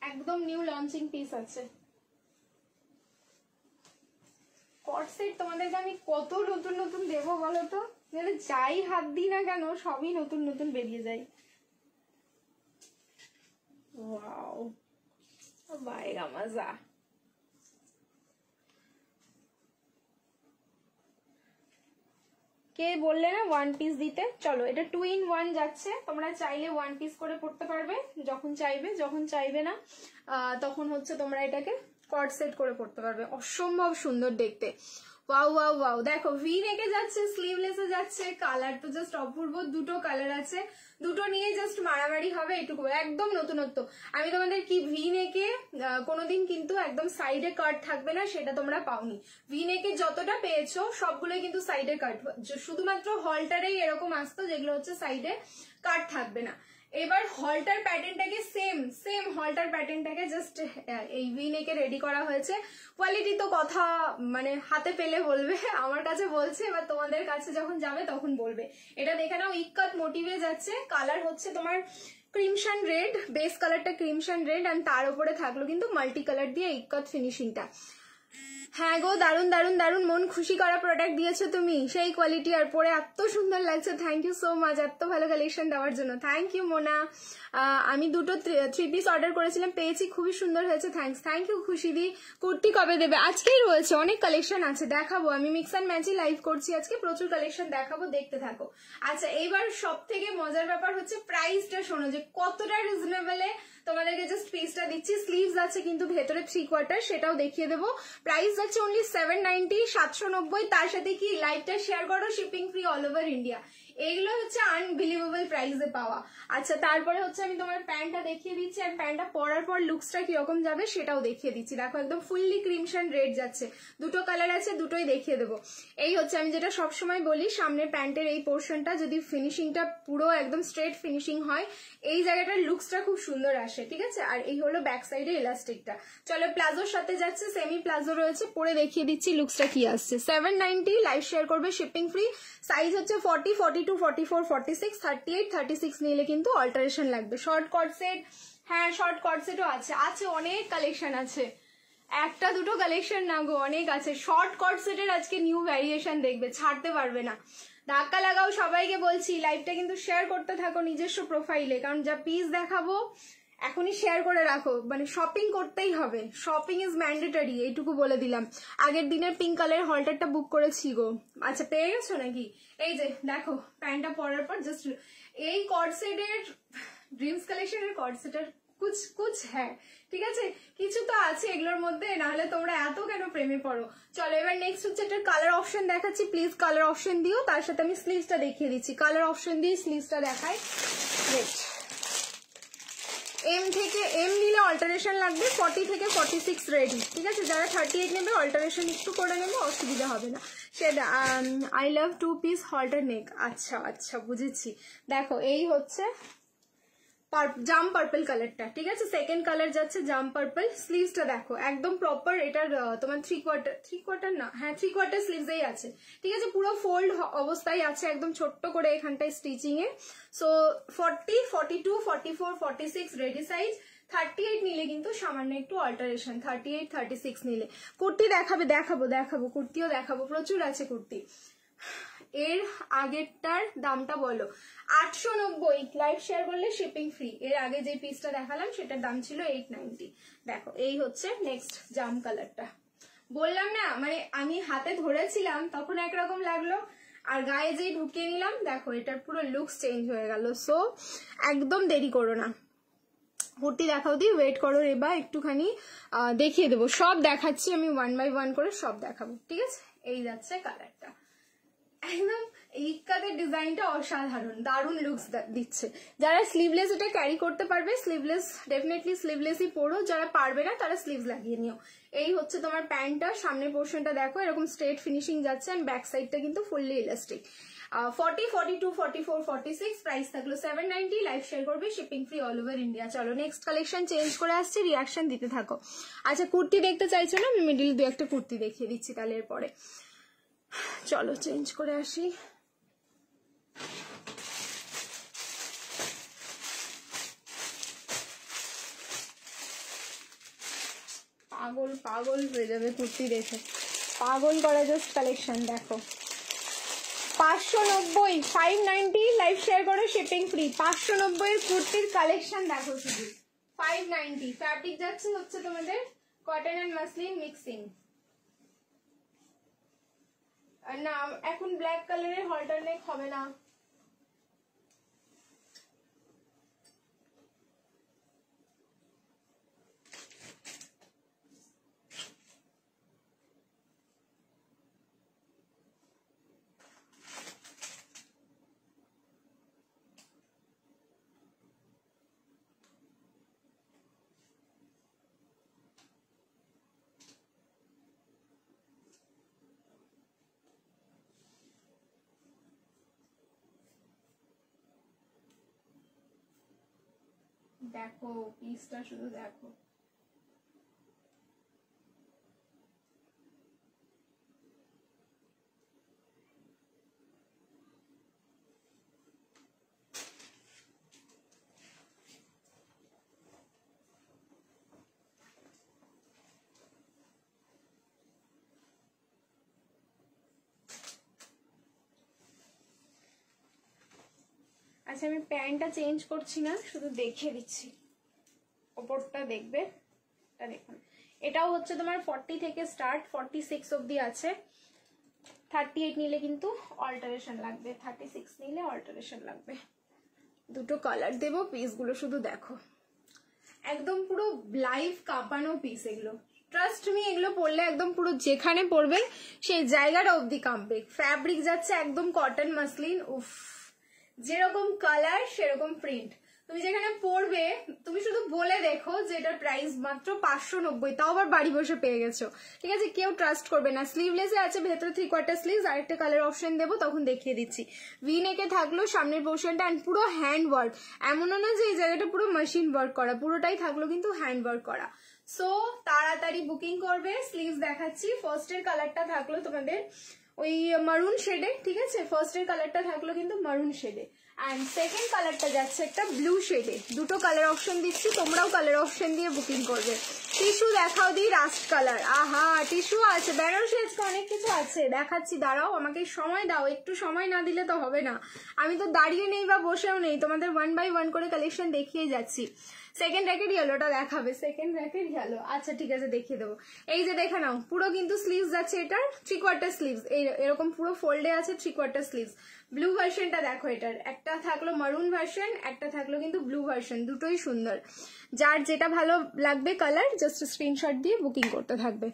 একদম নিউ লঞ্চিং পিস আছে। কর্ড সেট তোমাদেরকে আমি কত নতুন নতুন দেবো বলো তো, তাহলে যাই হাত দিই না কেন সবই নতুন নতুন বেরিয়ে যায়। ওয়াও বাইগা মজা। কে বললে না 1 পিস দিতে, চলো এটা 2 in 1 যাচ্ছে, তোমরা চাইলে 1 পিস করে পড়তে পারবে যখন চাইবে, যখন চাইবে না তখন হচ্ছে তোমরা এটাকে কর্ড সেট করে পড়তে পারবে। অসম্ভব সুন্দর দেখতে, ওয়াও ওয়াও ওয়াও। দেখো ভি নেকে যাচ্ছে, স্লিভলেসে যাচ্ছে, কালার তো জাস্ট অপূর্ব, দুটো কালার আছে, দুটো নিয়ে জাস্ট মারামারি হবে এটুকু, একদম নতুনত্ব। আমি তোমাদের কি ভি নেকে কোনোদিন কিন্তু একদম সাইডে কাট থাকবে না সেটা তোমরা পাওনি। ভি নেকে যতটা পেয়েছো সবগুলোই কিন্তু সাইডে কাট, শুধুমাত্র হলটারেই এরকম আসতো যেগুলো হচ্ছে সাইডে কাট থাকবে না। এবার হলটার প্যাটার্নটাকে সেম হলটার প্যাটার্নটাকে জাস্ট এই ভি নেকে রেডি করা হয়েছে। কোয়ালিটি তো কথা মানে হাতে পেলে বলবে, আমার কাছে বলছে, এবার তোমাদের কাছে যখন যাবে তখন বলবে। এটা দেখে নাও ইক্কাত মোটিভে যাচ্ছে, কালার হচ্ছে তোমার ক্রিমশন রেড, বেস কালারটা ক্রিমশন রেড, আর তার উপরে থাকলো কিন্তু মাল্টি কালার দিয়ে ইক্কাত ফিনিশিংটা। হ্যাঁ গো দারুন দারুন দারুন, মন খুশি করা প্রোডাক্ট দিয়েছো তুমি, সেই কোয়ালিটি আর পরে এত সুন্দর লাগছে। থ্যাংক ইউ সো মাচ এত ভালো কালেকশন দেওয়ার জন্য, থ্যাংক ইউ মোনা। আমি দুটো 3 পিস অর্ডার করেছিলাম, পেয়েছি, খুবই সুন্দর হয়েছে, থ্যাংক ইউ খুশি দি। কুর্তি কবে দেবে? আজকেই রয়েছে, অনেক কালেকশন আছে, দেখাবো। আমি মিক্স অ্যান্ড ম্যাচই লাইভ করছি আজকে, প্রচুর কালেকশন দেখাবো, দেখতে থাকো। আচ্ছা এইবার সব থেকে মজার ব্যাপার হচ্ছে প্রাইসটা শোনো, যে কতটা রিজনেবলে তোমাদেরকে জাস্ট পিসটা দিচ্ছি। স্লিভস আছে কিন্তু ভেতরে 3/4, সেটাও দেখিয়ে দেবো। প্রাইস যাচ্ছে অনলি 790, 790, তার সাথে কি লাইভটা শেয়ার করো, shipping free all over India. এগুলো হচ্ছে আনবিলিভেবল প্রাইসে পাওয়া। আচ্ছা তারপরে হচ্ছে আমি তোমার প্যান্টটা দেখিয়ে দিচ্ছি, আর প্যান্টটা পরার পর লুকসটা কিরকম যাবে সেটাও দেখিয়ে দিচ্ছি। দেখো একদম ফুললি ক্রিমশন রেড যাচ্ছে, দুটো কালার আছে, দুটোই দেখিয়ে দেবো। এই হচ্ছে আমি যেটা সবসময় বলি, সামনের প্যান্টের এই পোর্শনটা যদি ফিনিশিংটা পুরো একদম স্ট্রেট ফিনিশিং হয়, এই জায়গাটার লুকসটা খুব সুন্দর আসে, ঠিক আছে। আর এই হলো ব্যাক সাইডে ইলাস্টিকটা। চলো প্লাজোর সাথে যাচ্ছে, সেমি প্লাজো রয়েছে, পরে দেখিয়ে দিচ্ছি লুকসটা কি আসছে। 790, লাইভ শেয়ার করবে, শিপিং ফ্রি। সাইজ হচ্ছে 40, 42, 44, 46, 38, 36 নিলে কিন্তু অল্টারেশন লাগবে। শর্ট কর্ড সেট, হ্যাঁ শর্ট কর্ড সেটও আছে, অনেক কালেকশন আছে, একটা দুটো কালেকশন না গো, অনেক আছে। শর্ট কর্ড সেটের আজকে নিউ ভ্যারিয়েশন দেখবে, ছাড়তে পারবে না। ধাক্কা লাগাও সবাইকে বলছি, লাইভটা কিন্তু শেয়ার করতে থাকো নিজস্ব প্রোফাইলে, কারণ যা পিস দেখাবো এখনই শেয়ার করে রাখো, মানে শপিং করতেই হবে, শপিং ইজ ম্যান্ডেটরি, এইটুকু বলে দিলাম। আগের দিনের পিঙ্ক কালার হলটারটা বুক করেছি গো, আচ্ছা পেয়ে গেছো নাকি? এই যে দেখো প্যান্টটা পরার পর জাস্ট এই কর্ড সেটের, ড্রিমস কালেকশনের কর্ড সেটের কুছ কুছ হ্যাঁ, ঠিক আছে, কিছু তো আছে এগুলোর মধ্যে, নাহলে তোমরা এত কেন প্রেমে পড়ো। চলো এবার নেক্সট হচ্ছে একটা কালার অপশন দেখাচ্ছি, প্লিজ কালার অপশন দিও, তার সাথে আমি স্লিভসটা দেখিয়ে দিচ্ছি। কালার অপশন দিয়ে স্লিভসটা দেখাই। এম থেকে এম নিলে অল্টারেশন লাগবে, 40 থেকে 46 রেডি, ঠিক আছে। যারা 38 নেবে অল্টারেশন একটু করে নেবে, অসুবিধা হবে না। সেটা আই লাভ 2 পিস হল্টার নেক। আচ্ছা আচ্ছা বুঝেছি। দেখো এই হচ্ছে জাম পার্পল কালারটা, ঠিক আছে। সেকেন্ড কালার যাচ্ছে জাম পার্পল। স্লিভসটা দেখো একদম প্রপার, এটার তোমার থ্রি কোয়ার্টার না, হ্যাঁ 3 কোয়ার্টার স্লিভসেই আছে, ঠিক আছে। পুরো ফোল্ড অবস্থায় আছে, একদম ছোট্ট করে এখানটায় স্টিচিং এ। So 40, 42, 44, 46 ready size. 38 নিলে কিন্তু সামান্য একটু অল্টারেশন, 38, 36 নিলে। কুর্তি দেখাবো কুর্তিও দেখাবো, প্রচুর আছে কুর্তি। এর আগেরটার দামটা বলো। 890, লাইভ শেয়ার করলে শিপিং ফ্রি। এর আগে যে পিসটা দেখালাম সেটার দাম ছিল 890। দেখো এই হচ্ছে নেক্সট জাম কালারটা। বললাম না, মানে আমি হাতে ধরেছিলাম তখন একরকম লাগলো, আর গায়ে যেই ঢুকিয়ে নিলাম দেখো এটার পুরো লুকস চেঞ্জ হয়ে গেল। সো একদম দেরি করো না, কুর্তি দেখাও দি, ওয়েট করো এবার একটুখানি দেখিয়ে দেবো। সব দেখাচ্ছি আমি, 1 বাই 1 করে সব দেখাবো, ঠিক আছে। এই যাচ্ছে কালারটা, একদম ইক্কাদের ডিজাইনটা অসাধারণ, দারুণ লুকস দিচ্ছে। যারা স্লিভলেস এটা ক্যারি করতে পারবে, স্লিভলেস ডেফিনেটলি স্লিভলেসই পরো, যারা পারবে না তারা স্লিভস লাগিয়ে নিও। এই হচ্ছে তোমার প্যান্টটা, সামনের পোর্শনটা দেখো এরকম স্ট্রেট ফিনিশিং যাচ্ছে, এন্ড ব্যাক সাইডটা কিন্তু ফুললি ইলাস্টিক। 40, 42, 44, 46, প্রাইস থাকলো 790। লাইভ শেয়ার করবে, shipping free all over India. চলো নেক্সট কালেকশন চেঞ্জ করে আসছে, রিয়াকশন দিতে থাকো। আচ্ছা কুর্তি দেখতে চাইছো না, আমি মিডিল দু একটা কুর্তি দেখিয়ে দিচ্ছি তাহলে এরপরে। চলো চেঞ্জ করে আসি। পাগল হয়ে যাবে কুর্তি দেখে, পাগল করা জাস্ট কালেকশন। দেখো 590, 590, লাইভ শেয়ার করে শিপিং ফ্রি। 590 এর কুর্তির কালেকশন দেখো শুধু, 590। ফ্যাব্রিক যাচ্ছে হচ্ছে তোমাদের কটন এন্ড মাসলিন মিক্সিং। না এখন ব্ল্যাক কালারের হল্টার নেক হবে না। দেখো পিসটা শুধু দেখো, আচ্ছা আমি প্যান্টটা চেঞ্জ করছি না, শুধু দেখিয়ে দিচ্ছি। ওপরটা দেখবে, এটা দেখুন, এটাও হচ্ছে তোমার 40 থেকে স্টার্ট, 46 অবধি আছে। 38 নিলে কিন্তু অল্টারেশন লাগবে, 36 নিলে অল্টারেশন লাগবে। দুটো কালার দেবো, পিসগুলো শুধু দেখো, একদম পুরো লাইভ কাঁপানো পিস এগুলো। ট্রাস্ট মি, এগুলো পরলে একদম পুরো যেখানে পরবে সেই জায়গাটা অবধি কাঁপবে। ফ্যাব্রিক যাচ্ছে একদম কটন মাসলিন। উফ, যেরকম কালার সেরকম প্রিন্ট। তুমি যেখানে পরবে তুমি শুধু বলে দেখো যে এটার প্রাইস মাত্র 590, তাও আবার বাড়ি বসে পেয়ে গেছো, ঠিক আছে। কেউ ট্রাস্ট করবে না। স্লিভলেসে আছে, ভেতরে 3 কোয়ার্টার স্লিভস, আরেকটা কালার অপশন দেবো তখন দেখিয়ে দিচ্ছি। ভি নেকে থাকলো সামনের পোর্শনটা, অ্যান্ড পুরো হ্যান্ড ওয়ার্ক, এমনও না যে এই জায়গাটা পুরো মেশিন ওয়ার্ক করা, পুরোটাই থাকলো কিন্তু হ্যান্ড ওয়ার্ক করা। সো তাড়াতাড়ি বুকিং করবে। স্লিভস দেখাচ্ছি। ফার্স্টের কালারটা থাকলো তোমাদের ওই মারুন শেডে, ঠিক আছে। ফার্স্টের কালারটা থাকলো কিন্তু মারুন শেডে, অ্যান্ড সেকেন্ড কালারটা যাচ্ছে একটা ব্লু শেডে। দুটো কালার অপশন দিচ্ছি, তোমরাও কালার অপশন দিয়ে বুকিং করবে। টিস্যু দেখাও দি, রাস্ট কালার। আহা টিস্যু আছে, বেনারসি আজকে অনেক কিছু আছে, দেখাচ্ছি। দাঁড়াও, আমাকে সময় দাও, একটু সময় না দিলে তো হবে না। আমি তো দাঁড়িয়ে নেই বা বসেও নেই, তোমাদের 1 বাই 1 করে কালেকশন দেখিয়ে যাচ্ছি। সেকেন্ড র্যাকেট ইয়েলোটা দেখাবে, সেকেন্ড র্যাকেট ইয়েলো। আচ্ছা ঠিক আছে, দেখিয়ে দেবো। এই যে দেখে নাও, পুরো কিন্তু স্লিভস যাচ্ছে এটার 3 কোয়ার্টার স্লিভস, এরকম পুরো ফোল্ডে আছে 3 কোয়ার্টার স্লিভস। ব্লু ভার্সনটা দেখো, এটার একটা থাকলো মারুন ভার্সন, একটা থাকলো কিন্তু ব্লু ভার্সন, দুটোই সুন্দর। যার যেটা ভালো লাগবে কালার জাস্ট স্ক্রিনশট দিয়ে বুকিং করতে থাকবে।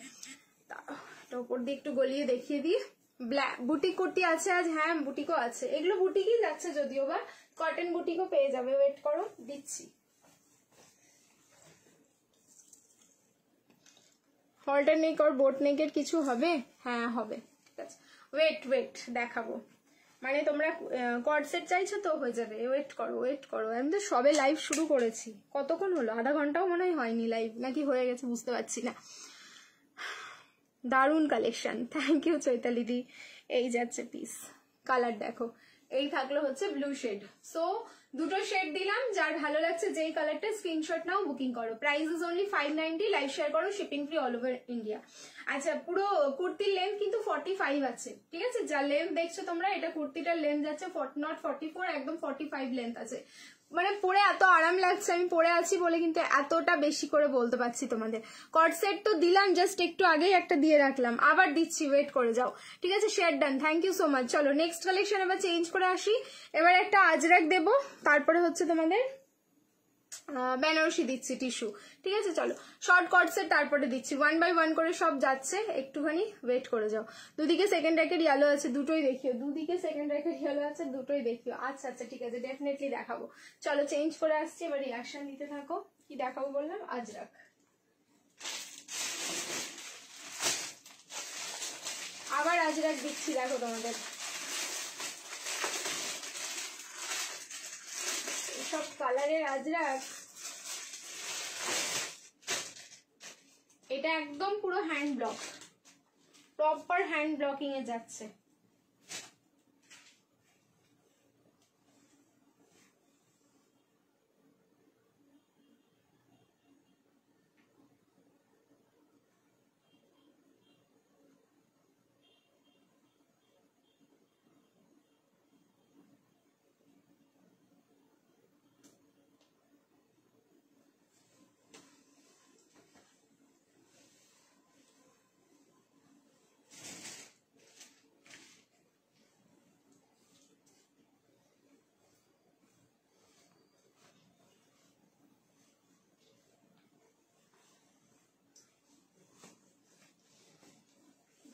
এটা উপর দিয়ে একটু গলিয়ে দেখিয়ে দিই। ব্ল্যাক বুটিক কুর্তি আছে আজ, হ্যাঁ বুটিকও আছে, এগুলো বুটিকই যাচ্ছে যদিও বা, কটন বুটিকও পেয়ে যাবে, ওয়েট করো দিচ্ছি। হল্টার নেক আর বোট নেকের কিছু হবে? হ্যাঁ হবে, ঠিক আছে ওয়েট দেখাবো। মানে তোমরা কর্ড সেট চাইছো তো হয়ে যাবে, ওয়েট করো। আমি তো সবে লাইভ শুরু করেছি, কতক্ষণ হলো, আধা ঘন্টাও মনে হয় হয়নি লাইভ, নাকি হয়ে গেছে বুঝতে পারছি না। দারুণ collection, thank you Chaitali di. এই যাচ্ছে পিস, কালার দেখো, এই থাকলো হচ্ছে ব্লু শেড। সো দুটো শেড দিলাম, যার ভালো লাগছে যেই কালারটা স্ক্রিনশট নাও বুকিং করো। Price is only 590, live share করো, shipping free all over India. আচ্ছা পুরো কুর্তির লেন্থ কিন্তু 45 আছে, ঠিক আছে, যা লেন্থ দেখছো তোমরা, এটা কুর্তিটার লেন্থ যাচ্ছে নট 44, একদম 45 লেন্থ আছে। মানে পরে এত আরাম লাগছে, আমি পরে আছি বলে কিন্তু এতটা বেশি করে বলতে পারছি তোমাদের। কর্ড সেট তো দিলাম, জাস্ট একটু আগেই একটা দিয়ে রাখলাম, আবার দিচ্ছি, ওয়েট করে যাও, ঠিক আছে। Share done, thank you so much. চলো নেক্সট কালেকশন এবার চেঞ্জ করে আসি। এবার একটা আজরাক দেবো, তারপরে হচ্ছে তোমাদের বেনারসি দিচ্ছি টিস্যু, ঠিক আছে। চলো শর্ট কর্ড সেট তারপরে দিচ্ছি, 1 বাই 1 করে সব যাচ্ছে, একটুখানি ওয়েট করে যাও। দুদিকে সেকেন্ড র্যাকেট ইয়েলো আছে, দুটোই দেখিও, দুদিকে সেকেন্ড র্যাকেট ইয়েলো আছে, দুটোই দেখিও। আচ্ছা ঠিক আছে, ডেফিনেটলি দেখাবো। চলো চেঞ্জ করে আসছি, এবার রিয়াকশন দিতে থাকো। কি দেখাবো বললাম? আজরাক। আবার আজরাক দিচ্ছি, দেখো তোমাদের সব কালারের আজরাক। এটা একদম পুরো hand block, proper hand blocking এ যাচ্ছে।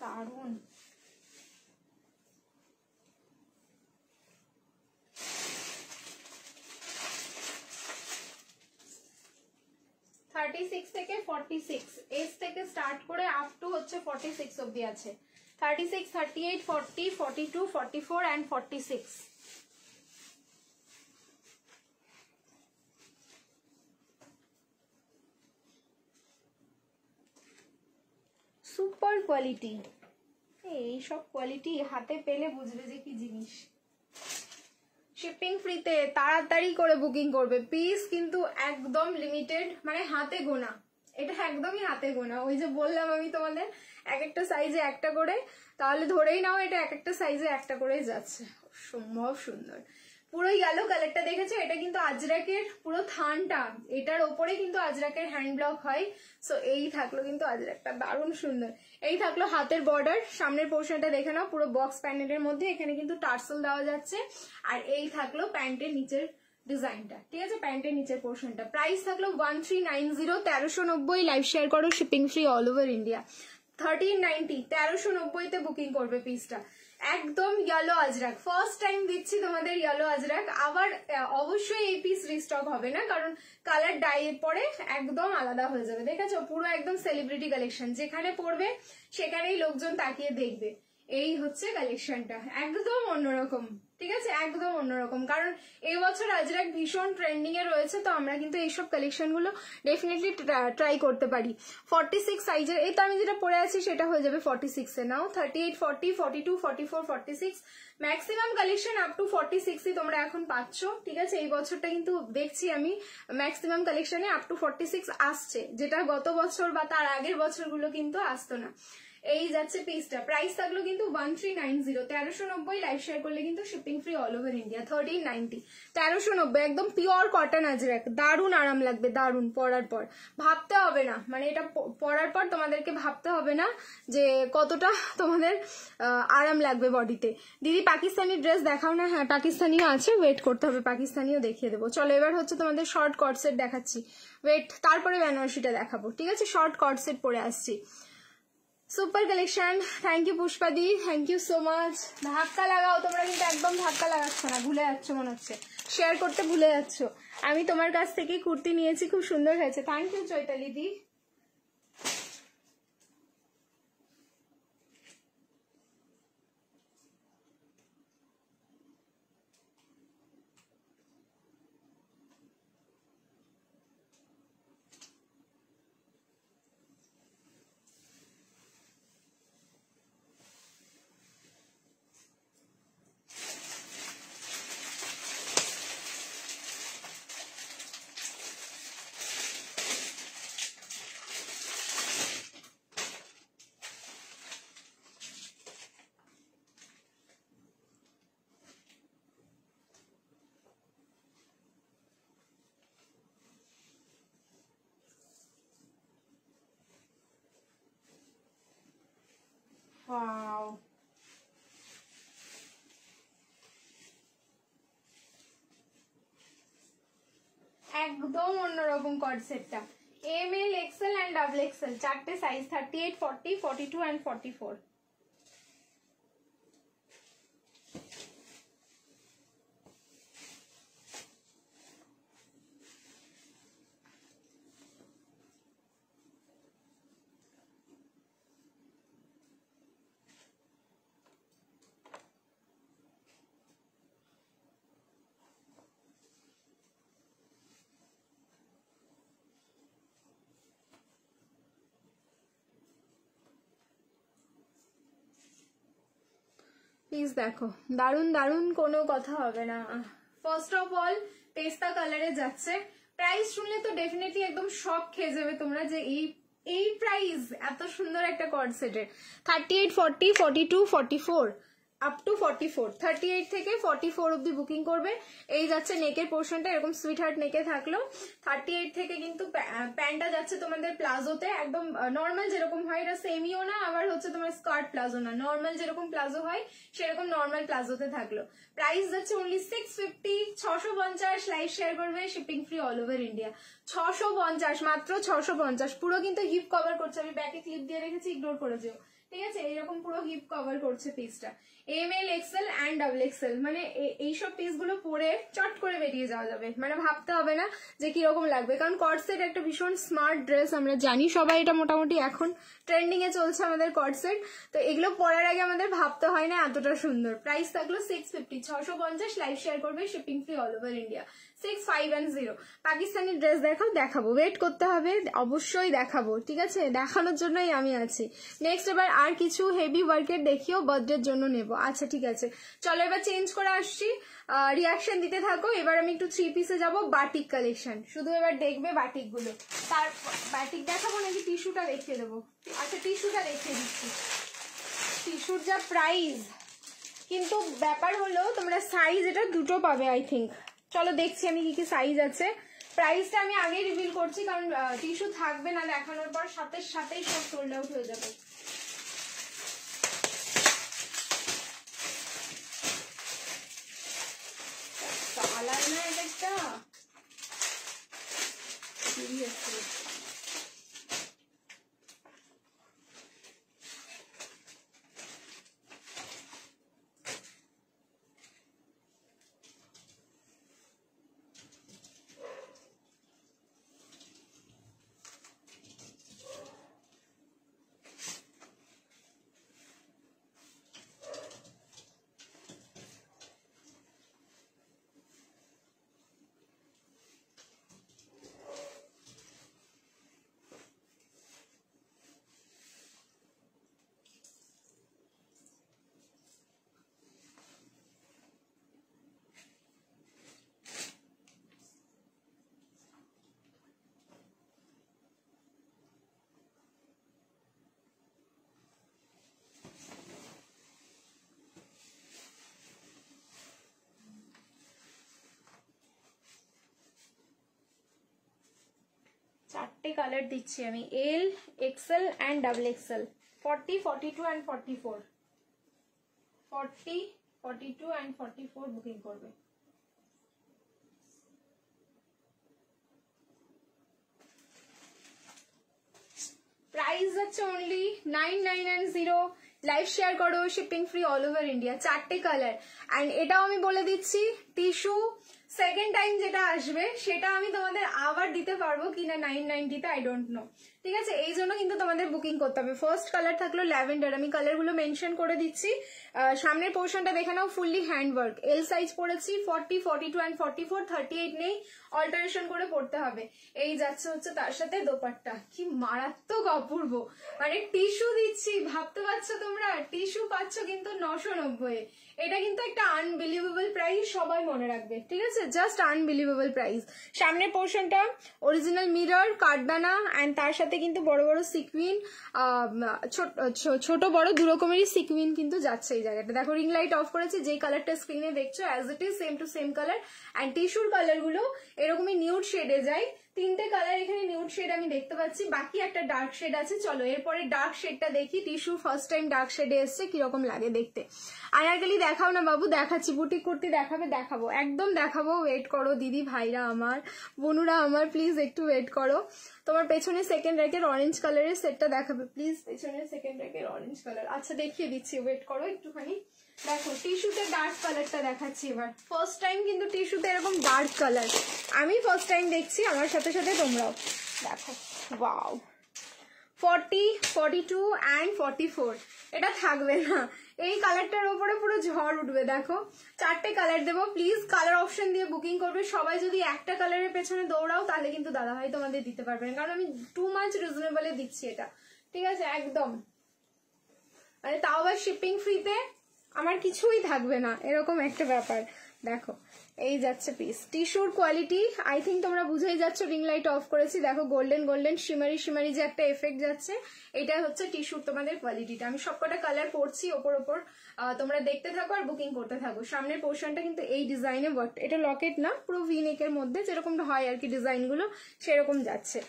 দারুন, থেকে 46 এজ থেকে স্টার্ট করে আপ টু হচ্ছে 46 অবধি আছে। 36, 38, 40, 42, 44 and 46। সুপার কোয়ালিটি, এই সব কোয়ালিটি হাতে পেলে বুঝবে যে কি জিনিস। শিপিং ফ্রিতে, তাড়াতাড়ি করে বুকিং করবে, পিস কিন্তু একদম লিমিটেড, মানে হাতে গোনা, এটা একদমই হাতে গোনা। ওই যে বললাম আমি তোমাদের এক একটা সাইজে একটা করে, তাহলে ধরেই নাও এটা এক একটা সাইজে একটা করেই যাচ্ছে। সম্ভব সুন্দর, পুরো ইয়েলো কালারটা দেখেছো, এটা কিন্তু আজরাকের পুরো থানটা, এটার ওপরে কিন্তু আজরাকের হ্যান্ড ব্লক হয়। সো এই থাকলো কিন্তু আজরাকটা, দারুণ সুন্দর। এই থাকলো হাতের বর্ডার, সামনের পোর্শনটা দেখে নাও, পুরো বক্স প্যানেলের মধ্যে, এখানে কিন্তু টার্সেল দেওয়া যাচ্ছে। আর এই থাকলো প্যান্টের নিচের ডিজাইনটা, ঠিক আছে, প্যান্টের নিচের পোর্শনটা। প্রাইস থাকলো 1390, 1390, লাইভ শেয়ার করো, shipping free all over India. 1390, 1390 booking করবে পিসটা। একদম ইয়েলো আজরাক, ফার্স্ট টাইম দিচ্ছি তোমাদের ইয়েলো আজরাক। আবার অবশ্যই এই পিস রিস্টক হবে না, কারণ কালার ডাই পরে একদম আলাদা হয়ে যাবে। দেখেছো, পুরো একদম সেলিব্রিটি কালেকশন, যেখানে পড়বে সেখানেই লোকজন তাকিয়ে দেখবে। এই হচ্ছে কালেকশনটা, একদম অন্যরকম, ঠিক আছে, একদম অন্যরকম। কারণ এই বছর আজরাক ভীষণ ট্রেন্ডিং এ রয়েছে, তো আমরা কিন্তু এইসব কালেকশন গুলো ডেফিনেটলি ট্রাই করতে পারি। 46 সাইজের, এই তো আমি যেটা পরে আছি সেটা হয়ে যাবে 46 এ। নাও 38, 40, 42, 44, 46, ম্যাক্সিমাম কালেকশন আপ টু 46ই তোমরা এখন পাচ্ছ, ঠিক আছে। এই বছরটা কিন্তু দেখছি আমি ম্যাক্সিমাম কালেকশনে আপ টু 46 আসছে, যেটা গত বছর বা তার আগের বছরগুলো কিন্তু আসতো না। এই যাচ্ছে পিসটা, প্রাইস থাকলো কিন্তু 1390, 1390 লাইভ শেয়ার করলে কিন্তু shipping free all over India. 1390, 1390 একদম পিওর কটন আজরাক, দারুণ আরাম লাগবে, দারুণ। পরার পর ভাবতে হবে না, মানে এটা পরার পর তোমাদেরকে ভাবতে হবে না যে কতটা তোমাদের আরাম লাগবে বডিতে। দিদি পাকিস্তানি ড্রেস দেখাও না। হ্যাঁ পাকিস্তানিও আছে, ওয়েট করতে হবে, পাকিস্তানিও দেখিয়ে দেবো। চলো এবার হচ্ছে তোমাদের শর্ট কট সেট দেখাচ্ছি, ওয়েট, তারপরে বেনারসিটা দেখাবো, ঠিক আছে? শর্ট কট সেট পরে আসছি। সুপার কালেকশন, থ্যাংক ইউ পুষ্পাদি, থ্যাংক ইউ সো মাচ। ধাক্কা লাগাও, তোমরা কিন্তু একদম ধাক্কা লাগাচ্ছ না, ভুলে যাচ্ছ মনে হচ্ছে, শেয়ার করতে ভুলে যাচ্ছ। আমি তোমার কাছ থেকে কুর্তি নিয়েছি, খুব সুন্দর হয়েছে, thank you Chaitali di. Wow, একদম অন্যরকম কট সেটটা। M L XL and double XL, চারটে সাইজ, 38, 40, 42 অ্যান্ড 44। প্লিজ দেখো, দারুণ দারুণ, কোনো কথা হবে না। ফার্স্ট অফ অল পেস্তা কালারে যাচ্ছে, প্রাইস শুনলে তো ডেফিনেটলি একদম শক খেয়ে যাবে তোমরা যে এই প্রাইস এত সুন্দর একটা কর্ড সেটের। 38, 40, 42, 44 আপ টু 44, 38 থেকে 44 অব্দি বুকিং করবে। এই যাচ্ছে নেকের পোর্শনটা, এরকম সুইট হার্ট নেকে থাকলো। 38 থেকে কিন্তু প্যান্টটা যাচ্ছে তোমাদের প্লাজোতে, একদম নর্মাল যেরকম হয়, এটা সেমিও না আবার হচ্ছে তোমার স্কার্ট প্লাজো না, নর্মাল যেরকম প্লাজো হয় সেরকম নর্মাল প্লাজোতে থাকলো। প্রাইস যাচ্ছে অনলি 650, 650, লাইভ শেয়ার করবে, shipping free all over India. 650, মাত্র 650, পুরো কিন্তু হিপ কভার করছে, আমি ব্যাকে ক্লিপ দিয়ে রেখেছি, ইগনোর করে যেও, ঠিক আছে? এইরকম পুরো হিপ কভার করছে পিসটা। M L XL and double XL, মানে এইসব পিস গুলো পরে চট করে বেরিয়ে যাওয়া যাবে, মানে ভাবতে হবে না যে কিরকম লাগবে, কারণ কর্ডসেট একটা ভীষণ স্মার্ট ড্রেস, আমরা জানি সবাই, এটা মোটামুটি এখন ট্রেন্ডিং এ চলছে আমাদের কর্ডসেট, তো এগুলো পরার আগে আমাদের ভাবতে হয় না এতটা সুন্দর। প্রাইস থাকলো 650, 650, লাইভ শেয়ার করবে, shipping free all over India. 6510। Pakistani dress দেখাবো, ওয়েট করতে হবে, অবশ্যই দেখাবো, ঠিক আছে? দেখানোর জন্যই আমি আছি। নেক্সট এবার আর কিছু হেভি ওয়ার্কের দেখিও, বার্থডের জন্য নেব। আচ্ছা ঠিক আছে, চলো এবার চেঞ্জ করে আসছি, রিয়াকশন দিতে থাকো। এবার আমি একটু 3 পিসে যাব, বাটিক কালেকশন, শুধু এবার দেখবে বাটিক গুলো। তার বাটিক দেখাবো নাকি টিস্যুটা দেখিয়ে দেবো? আচ্ছা টিস্যুটা দেখিয়ে দিচ্ছি। টিস্যুর যা প্রাইস, কিন্তু ব্যাপার হলো তোমরা সাইজ এটা দুটো পাবে আই থিঙ্ক। চলো দেখছি আমি কি কি সাইজ আছে। প্রাইসটা আমি আগেই রিভিল করছি, কারণ টিস্যু থাকবে না দেখানোর পর, সাথে সাথেই সব সোল্ড আউট হয়ে যাবে। কালার না এটা একটা সিরিয়াসলি, চারটে কালার দিচ্ছি আমি, L, XL and double XL, 40, 42 and 44, 40, 42 and 44 booking করবে। প্রাইস যাচ্ছে অনলি 9990। লাইভ শেয়ার করো, shipping free all over India. চারটে কালার, অ্যান্ড এটাও আমি বলে দিচ্ছি টিস্যু সেকেন্ড টাইম যেটা আসবে সেটা আমি তোমাদের আবার দিতে পারবো কিনা 990-তে, আই ডোন্ট নো। ঠিক আছে, এই জন্য কিন্তু তোমাদের বুকিং করতে হবে। ফার্স্ট কালার থাকলো ল্যাভেন্ডার, আমি কালারগুলো মেনশন করে দিচ্ছি। সামনের পোর্শনটা দেখে নাও, ফুললি হ্যান্ডওয়ার্ক। এল সাইজ পড়েছি 40, 42 অ্যান্ড 44, 38 নেই, অল্টারেশন করে পড়তে হবে। এই যাচ্ছে হচ্ছে তার সাথে দোপাট্টা, কি মারাত্মক অপূর্ব, মানে টিস্যু দিচ্ছি, ভাবতে পারছো তোমরা? টিস্যু পাচ্ছ কিন্তু 990। এটা কিন্তু একটা আনবিলিভেবল প্রাইস, সবাই মনে রাখবে। ঠিক আছে, জাস্ট আনবিলিভেবল প্রাইস। সামনের পোর্শনটা অরিজিনাল মিরর, কাঠদানা, অ্যান্ড তার সাথে কিন্তু বড় বড় সিকুইন, ছোট বড় দু রকমেরই সিকুইন কিন্তু যাচ্ছে এই জায়গাটা। দেখো রিং লাইট অফ করেছে, যেই কালারটা স্ক্রিনে দেখছো as it is same to same colour. And টিস্যুর কালার গুলো এরকমই নিউড শেডে যায়। তিনটে কালার এখানে নিউড শেড আমি দেখতে পাচ্ছি, বাকি একটা ডার্ক শেড আছে। চলো এরপরে ডার্ক শেডটা দেখি। টিস্যু ফার্স্ট টাইম ডার্ক শেডে এসছে, কিরকম লাগে দেখতে। আনারকলি দেখাও না বাবু? দেখাচ্ছি। বুটিক কুর্তি দেখাবে? দেখাবো, একদম দেখাবো। ওয়েট করো দিদি ভাইরা আমার, বোনুরা আমার, প্লিজ একটু ওয়েট করো। তোমার পেছনে সেকেন্ড র্যাকের অরেঞ্জ কালারের সেটটা দেখাবে প্লিজ, পেছনে সেকেন্ড র্যাকের অরেঞ্জ কালার। আচ্ছা দেখিয়ে দিচ্ছি, ওয়েট করো একটুখানি। দেখো টিস্যুতে ডার্ক কালারটা দেখাচ্ছি এবার। ফার্স্ট টাইম কিন্তু টিস্যুতে এরকম ডার্ক কালার আমি ফার্স্ট টাইম দেখছি, আমার সাথে সাথে তোমরাও দেখো। ওয়াও, 40, 42 অ্যান্ড 44, এটা থাকবে না। এই কালারটার ওপরে পুরো ঝড় উঠবে। দেখো চারটে কালার দেবো, প্লিজ কালার অপশন দিয়ে বুকিং করবে। সবাই যদি একটা কালারের পেছনে দৌড়াও তাহলে কিন্তু দাদা ভাই তোমাদের দিতে পারবেন, কারণ আমি টু মাচ রিজনেবলে দিচ্ছি এটা। ঠিক আছে, একদম, মানে তাও আবার শিপিং ফ্রিতে, আমার কিছুই থাকবে না, এরকম একটা ব্যাপার। দেখো এই যাচ্ছে পিস। টিস্যুর কোয়ালিটি আই থিঙ্ক তোমরা বুঝেই যাচ্ছ, রিং লাইট অফ করেছি। দেখো গোল্ডেন গোল্ডেন শিমারি শিমারি যে একটা এফেক্ট যাচ্ছে, এটা হচ্ছে টিস্যুর তোমাদের কোয়ালিটিটা। আমি সবকটা কালার পড়ছি ওপর ওপর, তোমরা দেখতে থাকো আর বুকিং করতে থাকো। সামনের পোর্শনটা কিন্তু এই ডিজাইনে ওয়ার্ক, এটা লকেট না, পুরো ভিনেকের মধ্যে যেরকম হয় আর কি ডিজাইনগুলো, সেরকম যাচ্ছে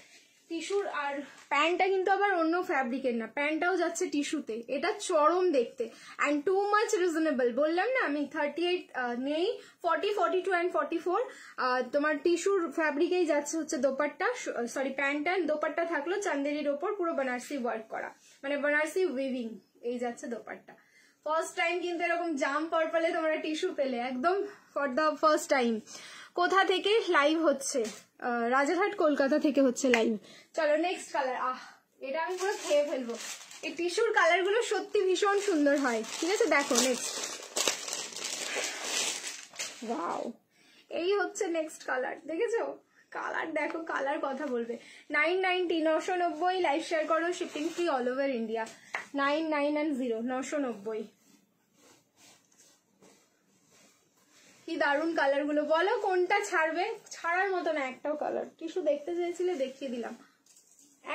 টিস্যুর। আর প্যান্টটা কিন্তু আবার অন্য ফ্যাব্রিকের না, প্যান্টটাও যাচ্ছে টিস্যুতে, এটা চরম দেখতে অ্যান্ড টু মাচ রিজনেবল। বললাম না আমি 38 নেই, 40, 42 অ্যান্ড 44 তোমার টিস্যুর ফ্যাব্রিকেই যাচ্ছে হচ্ছে dupatta, sorry pant and dupatta থাকলো চান্দেরির ওপর, পুরো বেনারসি ওয়ার্ক করা, মানে বেনারসি উইভিং। এই যাচ্ছে দোপাট্টা। ফার্স্ট টাইম কিন্তু এরকম জাম পার্পলে তোমরা টিস্যু পেলে, একদম ফর দ্য ফার্স্ট টাইম। কোথা থেকে লাইভ হচ্ছে? রাজারহাট কলকাতা থেকে হচ্ছে লাইভ। চলো নেক্সট কালার। এটা আমি পুরো খেয়ে ফেলবো। এই টিস্যুর কালার গুলো সত্যি ভীষণ সুন্দর হয়। ঠিক আছে, দেখো নেক্সট। ওয়াও, এই হচ্ছে নেক্সট কালার, দেখেছো? কালার দেখো, কালার কথা বলবে। 990, 990। লাইভ শেয়ার করো, shipping free all over India. 990, 990। কি দারুণ কালার গুলো, বলো কোনটা ছাড়বে? ছাড়ার মতো না একটাও কালার। টিস্যু দেখতে চেয়েছিলে, দেখিয়ে দিলাম।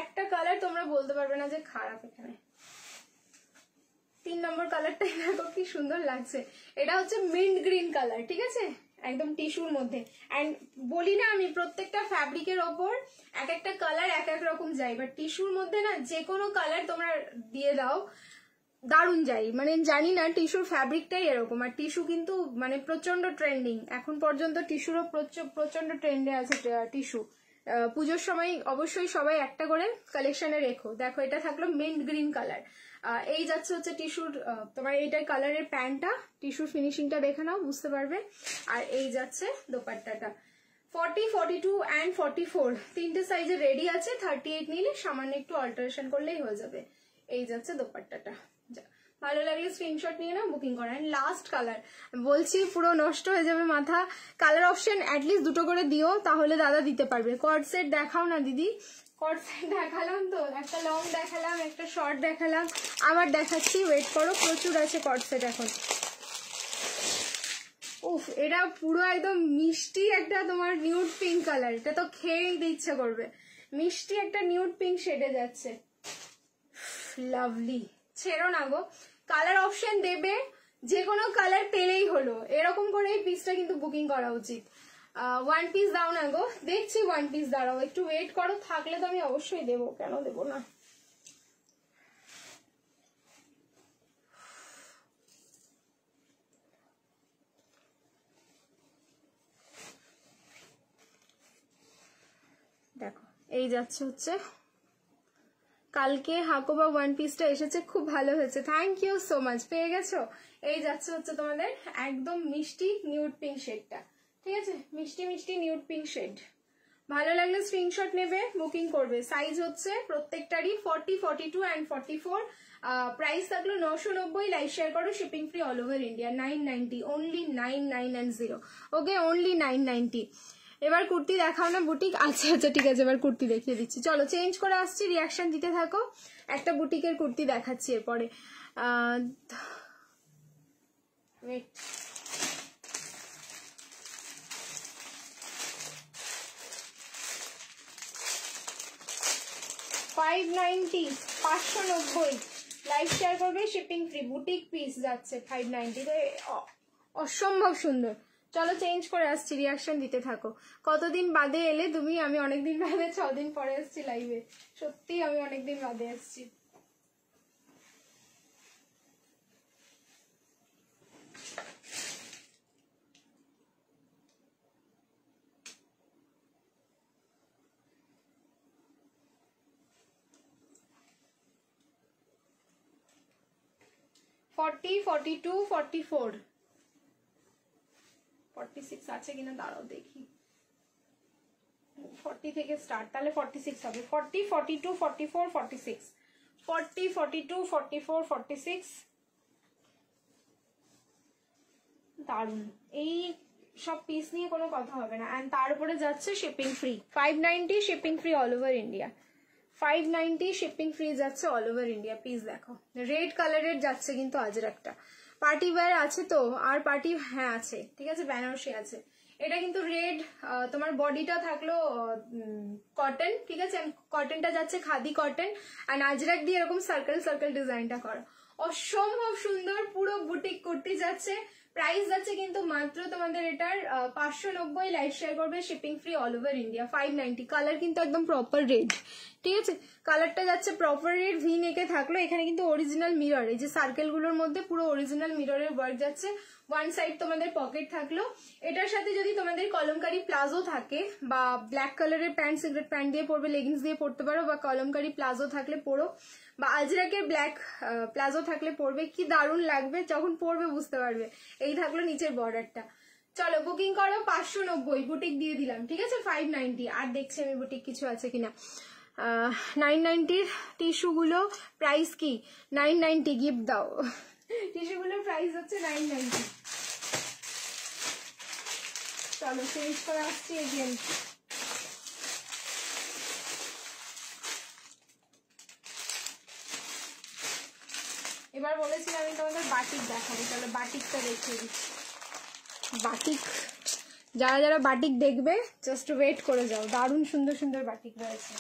একটা কালার তোমরা বলতে পারবে না যে খারাপ। এখানে 3 নম্বর কালারটাই দেখো কি সুন্দর লাগছে। এটা হচ্ছে মিন্ট গ্রিন কালার, ঠিক আছে, একদম টিস্যুর মধ্যে। অ্যান্ড বলি না আমি, প্রত্যেকটা ফ্যাব্রিকের ওপর এক একটা কালার এক এক রকম যায়, বাট টিস্যুর মধ্যে না যে কোনো কালার তোমরা দিয়ে দাও দারুণ যাই। মানে জানি না, টিস্যুর ফ্যাব্রিকটাই এরকম। আর টিস্যু কিন্তু মানে প্রচন্ড ট্রেন্ডিং এখন পর্যন্ত, টিস্যুরও প্রচন্ড ট্রেন্ডে আছে টিস্যু। পুজোর সময় অবশ্যই সবাই একটা করে কালেকশনে রেখো। দেখো এটা থাকলো মিন্ট গ্রিন কালার। এই যাচ্ছে হচ্ছে টিস্যুর তোমার এইটার কালারের প্যান্টটা, টিস্যুর ফিনিশিংটা দেখে নাও, বুঝতে পারবে। আর এই যাচ্ছে দোপাট্টাটা। 40, 42 অ্যান্ড 44 তিনটে সাইজে রেডি আছে। 38 নিলে সামান্য একটু অল্টারেশন করলেই হয়ে যাবে। এই যাচ্ছে দোপাট্টাটা। ভালো লাগলে স্ক্রিনশট নিয়ে নাও, বুকিং করা। লাস্ট কালার বলছি, পুরো নষ্ট হয়ে যাবে মাথা। কালার অপশন অ্যাটলিস্ট দুটো করে দিও, তাহলে দাদা দিতে পারবে। কর্ড সেট দেখাও না দিদি। কর্ড সেট দেখালাম তো, একটা লং দেখালাম, একটা শর্ট দেখালাম, আবার দেখাচ্ছি, ওয়েট করো, প্রচুর আছে কর্ড সেট এখন। উফ, এটা পুরো একদম মিষ্টি একটা তোমার নিউড পিঙ্ক কালার। এটা তো খেয়েই ইচ্ছে করবে। মিষ্টি একটা নিউড পিঙ্ক শেডে যাচ্ছে, লাভলি। ছেড়ো না গো, কালার অপশন দেবে, যে কোনো কালার পেলেই হলো। এরকম করে এই পিসটা কিন্তু বুকিং করা উচিত। ওয়ান পিস দাও না গো, দেখছি ওয়ান পিস, দাঁড়াও একটু ওয়েট করো, থাকলে তো আমি অবশ্যই দেবো, কেন দেবো না। দেখো এই যাচ্ছে হচ্ছে, কালকে হাকোবা ওয়ান পিসটা এসেছে, খুব ভালো হয়েছে, থ্যাংক ইউ সো মাচ, পেয়ে গেছো। এই যাচ্ছে হচ্ছে তোমাদের একদম মিষ্টি নিউড পিঙ্ক শেডটা, ঠিক আছে, মিষ্টি মিষ্টি নিউড পিঙ্ক শেড। ভালো লাগলে স্ক্রিনশট নেবে, বুকিং করবে। সাইজ হচ্ছে প্রত্যেকটারই 40, 42 অ্যান্ড 44। প্রাইস থাকলো 990, লাইভ শেয়ার করো, shipping free all over India, 990 only, 9990। ওকে, অনলি 990। এবার কুর্তি দেখাও না বুটিক। আচ্ছা আচ্ছা ঠিক আছে, এবার কুর্তি দেখিয়ে দিচ্ছি, চলো চেঞ্জ করে আসছি, রিয়াকশন দিতে থাকো। একটা বুটিকের কুর্তি দেখাচ্ছি এরপরে। ওয়েট, $590, 590, লাইভ শেয়ার করবে, শিপিং ফ্রি, বুটিক পিস যাচ্ছে 590, অসম্ভব সুন্দর। চলো চেঞ্জ করে আসছি, রিয়াকশন দিতে থাকো। কতদিন বাদে এলে তুমি? আমি অনেকদিন বাদে, 6 দিন পরে আসছি লাইভে, সত্যি আমি অনেকদিন বাদে আসছি। ফর্টি, 42, 44, 46 আছে কিনা দাঁড়াও দেখি। 40 থেকে স্টার্ট, তাহলে 46 হবে। 40, 42, 44, 46, 40, 42, 44, 46। দারুন, এই সব পিস নিয়ে কোনো কথা হবে না। অ্যান্ড তার উপরে যাচ্ছে shipping free, 590, shipping free all over India, 590 shipping free যাচ্ছে অল ওভার ইন্ডিয়া। পিস দেখো, রেড কালারের যাচ্ছে কিন্তু আজরাকটা। পার্টি ওয়্যার আছে তো? আর পার্টি, হ্যাঁ আছে, ঠিক আছে, বেনারসি আছে। এটা কিন্তু রেড, তোমার বডিটা থাকলো কটন, ঠিক আছে, কটনটা যাচ্ছে খাদি কটন, আর আজরাক দিয়ে এরকম সার্কেল সার্কেল ডিজাইনটা করা, অসম্ভব সুন্দর, পুরো বুটিক কুর্তি যাচ্ছে। প্রাইস যাচ্ছে কিন্তু মাত্র তোমাদের এটার 590, লাইভ শেয়ার করবে, shipping free all over India, 590। Colour কিন্তু একদম প্রপার রেড, ঠিক আছে, কালারটা যাচ্ছে প্রপার রেড, ভি নেকে থাকলো। এখানে কিন্তু অরিজিনাল মিরর, এই যে সার্কেল গুলোর মধ্যে পুরো অরিজিনাল মিররের ওয়ার্ক যাচ্ছে। ওয়ান সাইড তোমাদের পকেট থাকলো। এটার সাথে যদি তোমাদের কলমকারি প্লাজো থাকে, বা ব্ল্যাক কালারের প্যান্ট, সিগারেট প্যান্ট দিয়ে পরবে, লেগিংস দিয়ে পরতে পারো, বা কলমকারি প্লাজো থাকলে পরো, বা আজরাকের ব্ল্যাক প্লাজো থাকলে পরবে, কি দারুণ লাগবে, যখন পরবে বুঝতে পারবে। এই থাকলো নিচের বর্ডারটা। চলো বুকিং করো, 590, বুটিক দিয়ে দিলাম, ঠিক আছে, 590। আর দেখছি আমি বুটিক কিছু আছে কিনা। 990 টিস্যুগুলো প্রাইস কি? 990, গিফট দাও। টিস্যুগুলোর প্রাইস হচ্ছে 990। চলো চেঞ্জ করে আসছি এগেন। এবার বলেছিলাম আমি তোমাদের বাটিক দেখাবো, তাহলে বাটিকটা দেখিয়ে দিচ্ছি। বাটিক, যারা যারা বাটিক দেখবে জাস্ট ওয়েট করে যাও, দারুণ সুন্দর সুন্দর বাটিক রয়েছে।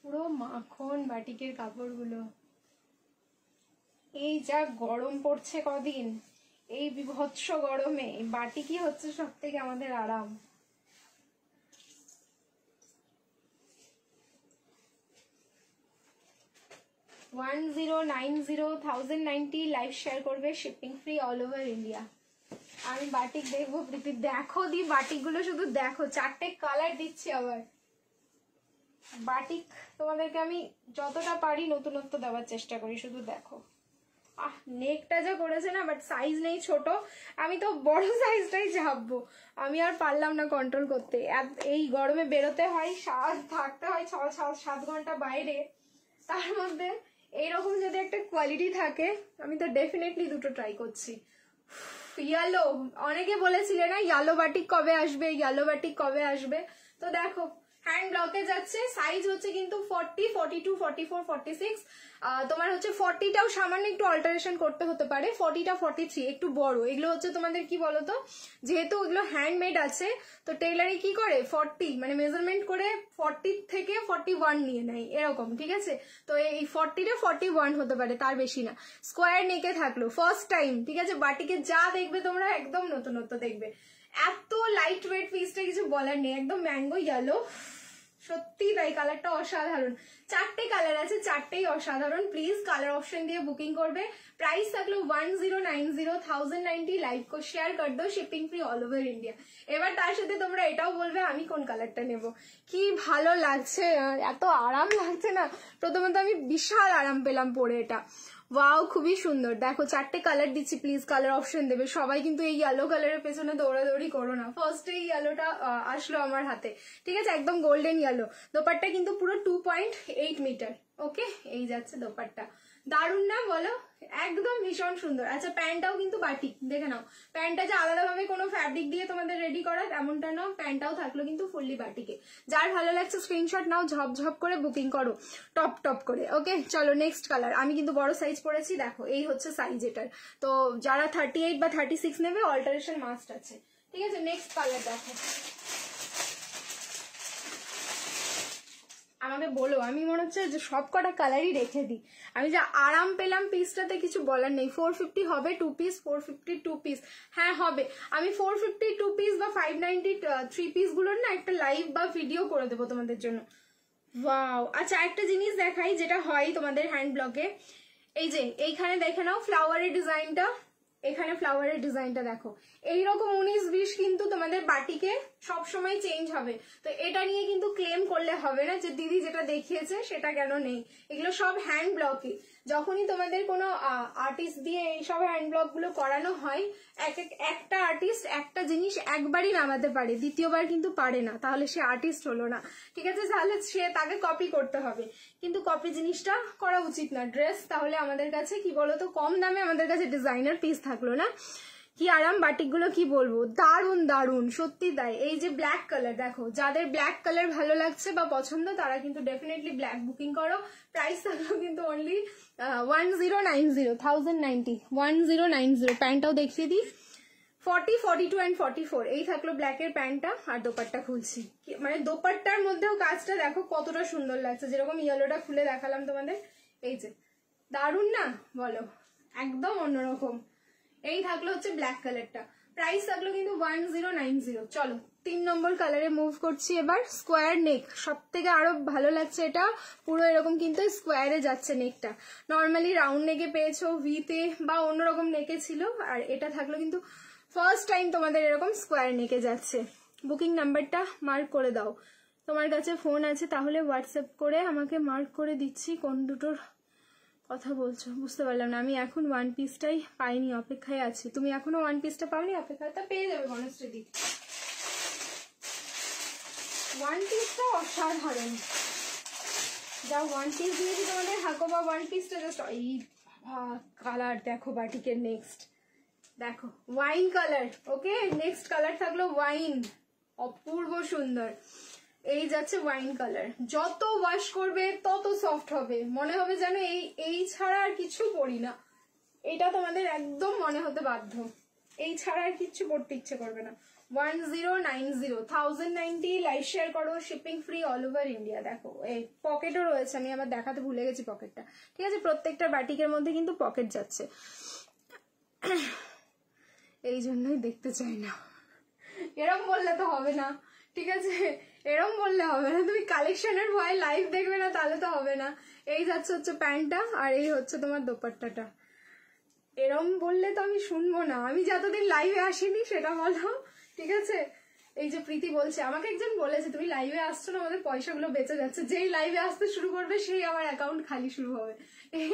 পুরো মাখন বাটিকের কাপড়গুলো। এই যা গরম পড়ছে কদিন, এই বিভৎস গরমে বাটিকই হচ্ছে সব থেকে আমাদের আরাম। $1090, লাইভ শেয়ার করবে, shipping free all over India. আমি বাটিক দেখবো প্রীতি, দেখো দি বাটিক গুলো, শুধু দেখো, 4টে কালার দিচ্ছি আবার। বাটিক তোমাদেরকে আমি যতটা পারি নতুনত্ব দেওয়ার চেষ্টা করি, শুধু দেখো। নেকটা যা করেছে না, বাট সাইজ নেই ছোট, আমি তো বড় সাইজটাই চাপবো, আমি আর পারলাম না কন্ট্রোল করতে। এই গরমে বেরোতে হয়, থাকতে হয় 6-7 ঘন্টা বাইরে, তার মধ্যে এইরকম যদি একটা কোয়ালিটি থাকে, আমি তো ডেফিনেটলি দুটো ট্রাই করছি। ইয়েলো, অনেকে বলেছিলে না ইয়েলো বাটিক কবে আসবে, ইয়েলো বাটিক কবে আসবে, তো দেখো হ্যান্ড ব্লকে যাচ্ছে, সাইজ হচ্ছে কিন্তু 40, 42, 44, 46, তোমার হচ্ছে 40টাও সামান্য একটু অল্টারেশন করতে হতে পারে, 40টা 43 একটু বড়। এগুলো হচ্ছে তোমাদের কি বলতো, যেহেতু ওগুলো হ্যান্ডমেড আছে তো টেইলারে কি করে 40 মানে মেজারমেন্ট করে 40 থেকে 41 নিয়ে নেয় এরকম, ঠিক আছে। তো এই 40টা 41 হতে পারে, তার বেশি না। স্কোয়ার নেকে থাকলো ফার্স্ট টাইম, ঠিক আছে। বাটিকে যা দেখবে তোমরা একদম নতুনত্ব দেখবে। এত লাইট ওয়েট পিসটা কিছু বলার নেই, একদম ম্যাঙ্গো ইয়েলো, সত্যি তাই, কালারটা অসাধারণ। 4টে কালার আছে, 4টেই অসাধারণ। প্লিজ কালার অপশন দিয়ে বুকিং করবে। প্রাইস থাকলো 1090, 1090। লাইক কো শেয়ার কর দো, shipping free all over India. এবার তার সাথে তোমরা এটাও বলবে আমি কোন কালারটা নেব। কি ভালো লাগছে, এত আরাম লাগছে না। প্রথমত আমি বিশাল আরাম পেলাম পরে এটা। ওয়াও, খুবই সুন্দর। দেখো 4টে কালার দিচ্ছি, প্লিজ কালার অপশন দেবে। সবাই কিন্তু এই ইয়েলো কালারের পেছনে দৌড়াদৌড়ি করো না। ফার্স্টে এই ইয়েলোটা আসলো আমার হাতে, ঠিক আছে, একদম গোল্ডেন ইয়েলো। দোপাট্টা কিন্তু পুরো 2.8 মিটার। ওকে, এই যাচ্ছে দোপাট্টা। দারুণ না বলো, একদম ভীষণ সুন্দর। আচ্ছা প্যান্টটাও কিন্তু বাটিক, দেখে নাও। প্যান্টটা যে আলাদাভাবে কোনো ফ্যাব্রিক দিয়ে তোমাদের রেডি করা এমনটা নাও, প্যান্টটাও থাকলো কিন্তু ফুললি বাটিকে। যার ভালো লাগছে স্ক্রিনশট নাও, ঝপঝপ করে বুকিং করো টপ টপ করে। ওকে চলো নেক্সট কালার। আমি কিন্তু বড় সাইজ পরেছি, দেখো এই হচ্ছে সাইজ এটার। তো যারা 38 বা 36 নেবে অল্টারেশন মাস্ট আছে, ঠিক আছে। নেক্সট কালার দেখো, আমাকে বলো, আমি মনে হচ্ছে যে সব কটা কালারই রেখে দিই। আমি যা আরাম পেলাম পিসটাতে কিছু বলার নেই। 450 হবে 2 পিস, 450 2 পিস, হ্যাঁ হবে। আমি 450 2 পিস বা 590 3 পিস গুলোর না একটা লাইভ বা ভিডিও করে দেবো তোমাদের জন্য। ওয়াও, আচ্ছা একটা জিনিস দেখাই যেটা হয় তোমাদের হ্যান্ড ব্লকে। এই যে এইখানে দেখে নাও ফ্লাওয়ারের ডিজাইনটা, এখানে ফ্লাওয়ারের ডিজাইনটা দেখো। এইরকম 19-20 কিন্তু তোমাদের বাটিকে সব সময় চেঞ্জ হবে। তো এটা নিয়ে কিন্তু ক্লেম করলে হবে না যে দিদি যেটা দেখিয়েছে সেটা কেন নেই। এগুলো সব হ্যান্ড ব্লকে। যখনই তোমাদের কোনো আর্টিস্ট দিয়ে এইসব হ্যান্ড ব্লক গুলো করানো হয়, একটা আর্টিস্ট একটা জিনিস একবারই নামাতে পারে, দ্বিতীয়বার কিন্তু পারে না, তাহলে সে আর্টিস্ট হলো না, ঠিক আছে। তাহলে তাকে কপি করতে হবে, কিন্তু কপি জিনিসটা করা উচিত না। ড্রেস তাহলে আমাদের কাছে কি বলতো, কম দামে আমাদের কাছে ডিজাইনার পিস থাকলো না। কি আরাম বাটিকগুলো, কি বলবো, দারুন দারুন, সত্যি তাই। এই যে ব্ল্যাক কালার দেখো, যাদের ব্ল্যাক কালার ভালো লাগছে বা পছন্দ তারা কিন্তু ডেফিনেটলি ব্ল্যাক বুকিং করো। প্রাইস থাকলো কিন্তু অনলি 1090, 1090, 1090। প্যান্টটাও দেখিয়ে দিই, 40, 42 and 44 এই থাকলো ব্ল্যাকের প্যান্টটা। আর দোপাট্টা খুলছি, মানে দোপাট্টার মধ্যেও কাজটা দেখো কতটা সুন্দর লাগছে, যেরকম ইয়েলোটা খুলে দেখালাম তোমাদের। এই যে দারুন না বলো, একদম অন্যরকম। এই থাকলো হচ্ছে ব্ল্যাক কালারটা, প্রাইস থাকলো কিন্তু 1090। চলো 3 নম্বর কালারে মুভ করছি এবার। স্কোয়ার নেক, সব থেকে আরো ভালো লাগছে এটা, পুরো এরকম কিন্তু স্কোয়ারে যাচ্ছে নেকটা। নর্মালি রাউন্ড নেকে পেয়েছো, ভিতে বা অন্যরকম নেকে ছিল, আর এটা থাকলো কিন্তু ফার্স্ট টাইম তোমাদের এরকম স্কোয়ার নেকে যাচ্ছে। বুকিং নাম্বারটা মার্ক করে দাও, তোমার কাছে ফোন আছে তাহলে হোয়াটসঅ্যাপ করে আমাকে মার্ক করে দিচ্ছি কোন দুটোর কথা বলছো। বুঝতে পারলাম না, আমি এখন ওয়ান পিসটাই পাইনি, অপেক্ষায় আছি। তুমি এখনো ওয়ান পিসটা পাওনি, অপেক্ষাটা পেয়ে যাবে গণেশদি। ওয়ান পিসটা অসাধারণ, যা ওয়ান পিস দিয়েছি তোমাদের হাকো বা ওয়ান পিসটা জাস্ট। এই কালার দেখো বাটিকের, নেক্সট দেখো wine colour. Okay next colour থাকলো ওয়াইন, অপূর্ব সুন্দর। এই যাচ্ছে ওয়াইন কালার, যত ওয়াশ করবে তত সফট হবে, মনে হবে যেন এই ছাড়া আর কিছু পরি না। এটা তোমাদের একদম মনে হতে বাধ্য, এই ছাড়া আর কিছু পড়তে ইচ্ছে করবে না। 1090, 1090। লাইভ শেয়ার করো, shipping free all over India. দেখো এই পকেটও রয়েছে, আমি আবার দেখাতে ভুলে গেছি পকেটটা, ঠিক আছে। প্রত্যেকটা বাটিকের মধ্যে কিন্তু পকেট যাচ্ছে, এই জন্যই দেখতে চাই না। এরম বললে তো হবে না, ঠিক আছে, এরম বললে হবে না। তুমি কালেকশনের ভয় লাইভ দেখবে না, তাহলে তো হবে না। এই যাচ্ছে হচ্ছে প্যান্টটা, আর এই হচ্ছে তোমার দোপাট্টাটা। এরম বললে তো আমি শুনবো না, আমি যতদিন লাইভে আসিনি সেটা বলো, ঠিক আছে। এই যে প্রীতি বলছে, আমাকে একজন বলেছে তুমি লাইভে আসছো না, আমাদের পয়সাগুলো বেঁচে যাচ্ছে। যেই লাইভে আসতে শুরু করবে সেই আমার অ্যাকাউন্ট খালি শুরু হবে,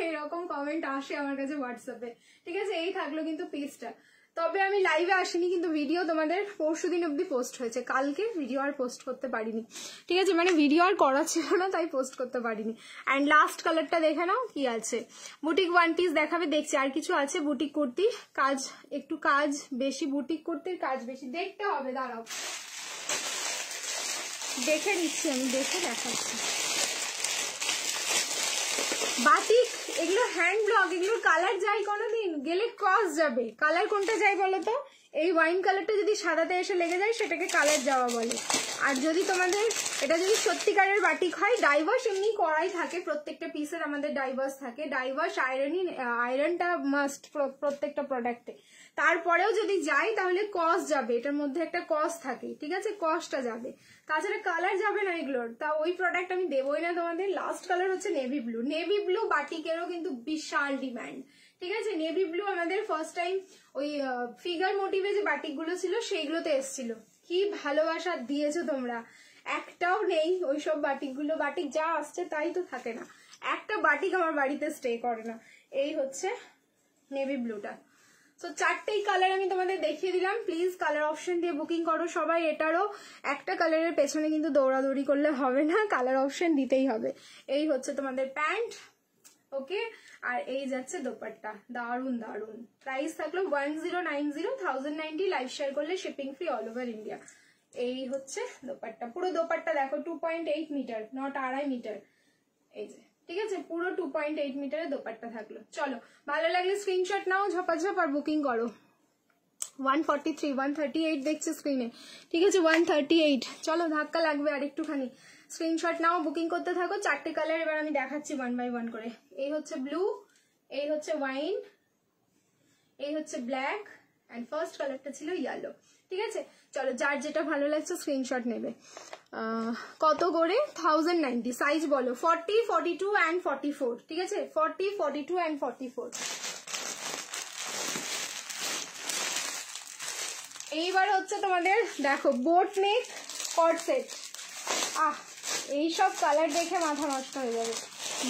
এরকম কমেন্ট আসে আমার কাছে হোয়াটসঅ্যাপে, ঠিক আছে। এই থাকলো কিন্তু পিসটা। তবে আমি লাইভে আসিনি, কিন্তু ভিডিও তোমাদের পরশুদিন অব্দি পোস্ট হয়েছে, কালকে ভিডিও আর পোস্ট করতে পারিনি, ঠিক আছে। মানে ভিডিও আর করা ছিল না, তাই পোস্ট করতে পারিনি। অ্যান্ড লাস্ট কালারটা দেখে নাও কি আছে। বুটিক ওয়ান পিস দেখাবে, দেখছি আর কিছু আছে। বুটিক কুর্তি, কাজ একটু কাজ বেশি, বুটিক কুর্তির কাজ বেশি, দেখতে হবে, দাঁড়াও। দেখে দিচ্ছি, আমি দেখে দেখাচ্ছি। বাটিক এগুলো হ্যান্ড ব্লক, এগুলোর কালার যায় কোনোদিন গেলে ক্রস যাবে। কালার কোনটা যায় বলো তো? এই ওয়াইন কালারটা যদি সাদাতে এসে লেগে যায় সেটাকে কালার যাওয়া বলে। আর যদি তোমাদের এটা যদি সত্যিকারের বাটিক হয়, ডাইভার্স এমনি করাই থাকে, প্রত্যেকটা পিসের আমাদের ডাইভার্স থাকে। ডাইভার্স আয়রনটা মাস্ট প্রত্যেকটা প্রোডাক্টে। তারপরেও যদি যায় তাহলে কস্ট যাবে, এটার মধ্যে একটা কস্ট থাকে, ঠিক আছে, কস্টটা যাবে, তাছাড়া কালার যাবে না এগুলোর। তা ওই প্রোডাক্ট আমি দেবই না তোমাদের। লাস্ট কালার হচ্ছে নেভি ব্লু। নেভি ব্লু বাটিকেরও কিন্তু বিশাল ডিমান্ড, ঠিক আছে। নেভি ব্লু আমাদের ফার্স্ট টাইম ওই ফিগার মোটিভে যে বাটিক গুলো ছিল সেইগুলোতে এসেছিল, কি ভালোবাসা দিয়েছো তোমরা। একটাও নেই ওইসব বাটিক গুলো, বাটিক যা আসছে তাই তো থাকে না, একটা বাটিক আমার বাড়িতে স্টে করে না। এই হচ্ছে নেভি ব্লুটা। তো চারটেই কালার আমি তোমাদের দেখিয়ে দিলাম। প্লিজ কালার অপশন দিয়ে বুকিং করো সবাই। এটারও একটা কালারের পেছনে কিন্তু দৌড়াদৌড়ি করলে হবে না, কালার অপশন দিতেই হবে। এই হচ্ছে তোমাদের প্যান্ট, ওকে, আর এই যাচ্ছে দোপাট্টা। দারুন দারুন। প্রাইস থাকলো 1090, 1090, লাইভ শেয়ার করলে shipping free all over India. এই হচ্ছে দোপাট্টা। পুরো দোপাট্টা দেখো 2.8 মিটার, নট 2.5 মিটার। এই যে, ঠিক আছে, পুরো 2.8 মিটারের দোপাট্টা থাকলো। চলো, ভালো লাগলে স্ক্রিনশট নাও ঝপাঝপ আর বুকিং করো। 143, 138 দেখছে স্ক্রিনে, ঠিক আছে, 138। চলো, ধাক্কা লাগবে আর একটুখানি। স্ক্রিনশট নাও, বুকিং করতে থাকো। চারটে কালার এবার আমি দেখাচ্ছি 1 বাই 1 করে। এই হচ্ছে ব্লু, এই হচ্ছে ওয়াইন, এই হচ্ছে ব্ল্যাক, অ্যান্ড ফার্স্ট কালারটা ছিল ইয়েলো, ঠিক আছে। চলো, যার যেটা ভালো লাগছে স্ক্রিনশট নেবে। কত করে? 1090। সাইজ বলো? 40, 42 অ্যান্ড 44, ঠিক আছে, 40, 42 অ্যান্ড 44। এইবার হচ্ছে তোমাদের দেখো বোট নেক কট সেট। এইসব কালার দেখে মাথা নষ্ট হয়ে যাবে।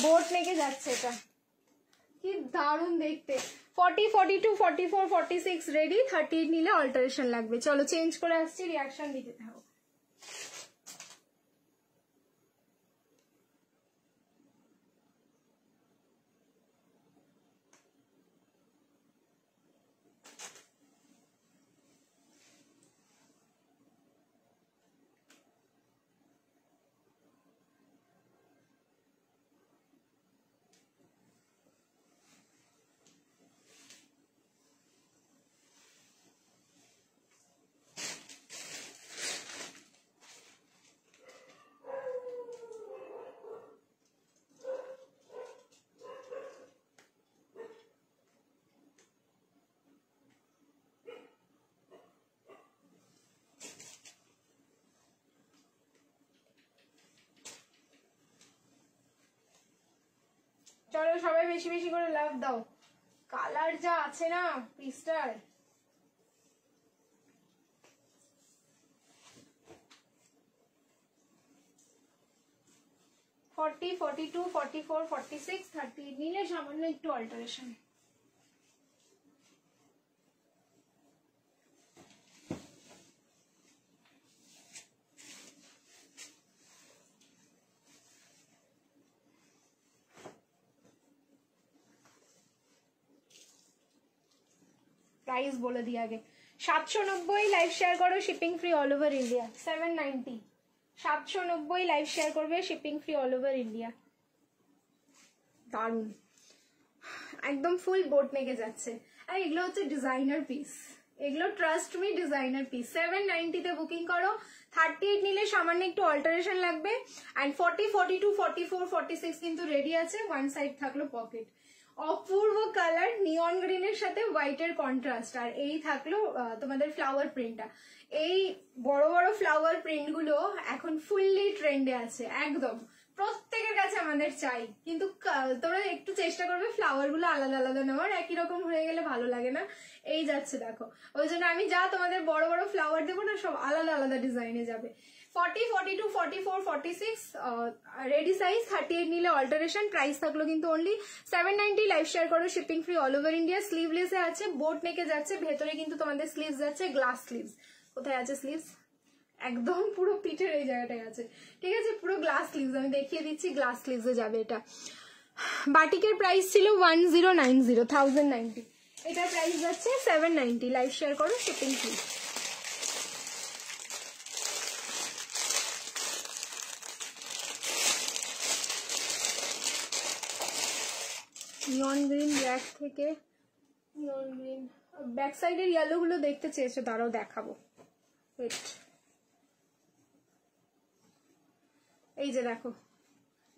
বোট নেকে যাচ্ছে এটা, কি দারুণ দেখতে। 40, 42, 44, 46 রেডি। 38 নিলে অল্টারেশন লাগবে। চলো, চেঞ্জ করে আসছি, রিয়াকশন দিতে থাকো। চলো, সবাই বেশি বেশি করে লাভ দাও। কালার যা আছে না পিসটার, ফর্টি, 42, 44, 46, 30 নিলে সামান্য একটু অল্টারেশন। প্রাইস বলে দিই আগে। 790 লাইভ শেয়ার করো, shipping free all over India. 790, 790 live share করবে, shipping free all over India. দারুন, একদম ফুল বোট নেকে যাচ্ছে। আর এগুলো হচ্ছে ডিজাইনার পিস, এগুলো ট্রাস্ট মি ডিজাইনার পিস। 790 তে বুকিং করো। 38 নিলে সামান্য একটু অল্টারেশন লাগবে। অ্যান্ড 40, 42, 44, 46 কিন্তু রেডি আছে। ওয়ান সাইড থাকলো পকেট। অপূর্ব কালার, নিয়ন গ্রিনের সাথে হোয়াইটের কন্ট্রাস্ট। আর এই থাকলো তোমাদের ফ্লাওয়ার প্রিন্টটা। এই বড় বড় ফ্লাওয়ার প্রিন্ট গুলো এখন ফুললি ট্রেন্ডে আছে, একদম প্রত্যেকের কাছে আমাদের চাই। কিন্তু তোমরা একটু চেষ্টা করবে ফ্লাওয়ার গুলো আলাদা আলাদা নেওয়ার, একই রকম হয়ে গেলে ভালো লাগে না। এই যাচ্ছে দেখো, ওই জন্য আমি যা তোমাদের বড় বড় ফ্লাওয়ার দেবো না, সব আলাদা আলাদা ডিজাইনে যাবে। 40, 42, 44, 46 রেডি সাইজ। 38 নিলে অল্টারেশন। প্রাইস থাকলো কিন্তু অনলি 790। লাইভ শেয়ার করো, shipping free all over India. স্লিভলেসে আছে, বোট নেকে যাচ্ছে, ভেতরে কিন্তু তোমাদের স্লিভস যাচ্ছে, গ্লাস স্লিভস। কোথায় আছে স্লিভস? একদম পুরো পিঠের এই জায়গাটায় আছে, ঠিক আছে, পুরো গ্লাস স্লিভস। আমি দেখিয়ে দিচ্ছি, গ্লাস স্লিভসে যাবে এটা। বাটিকের প্রাইস ছিল 1090, 1090। এটার প্রাইস যাচ্ছে 790। লাইভ শেয়ার করো, শিপিং ফ্রি। নিয়ন গ্রিন ব্ল্যাক থেকে নিয়ন গ্রিন, ব্যাক সাইডের ইয়েলো গুলো দেখতে চেয়েছো, তারাও দেখাবো। ওয়েট, এই যে দেখো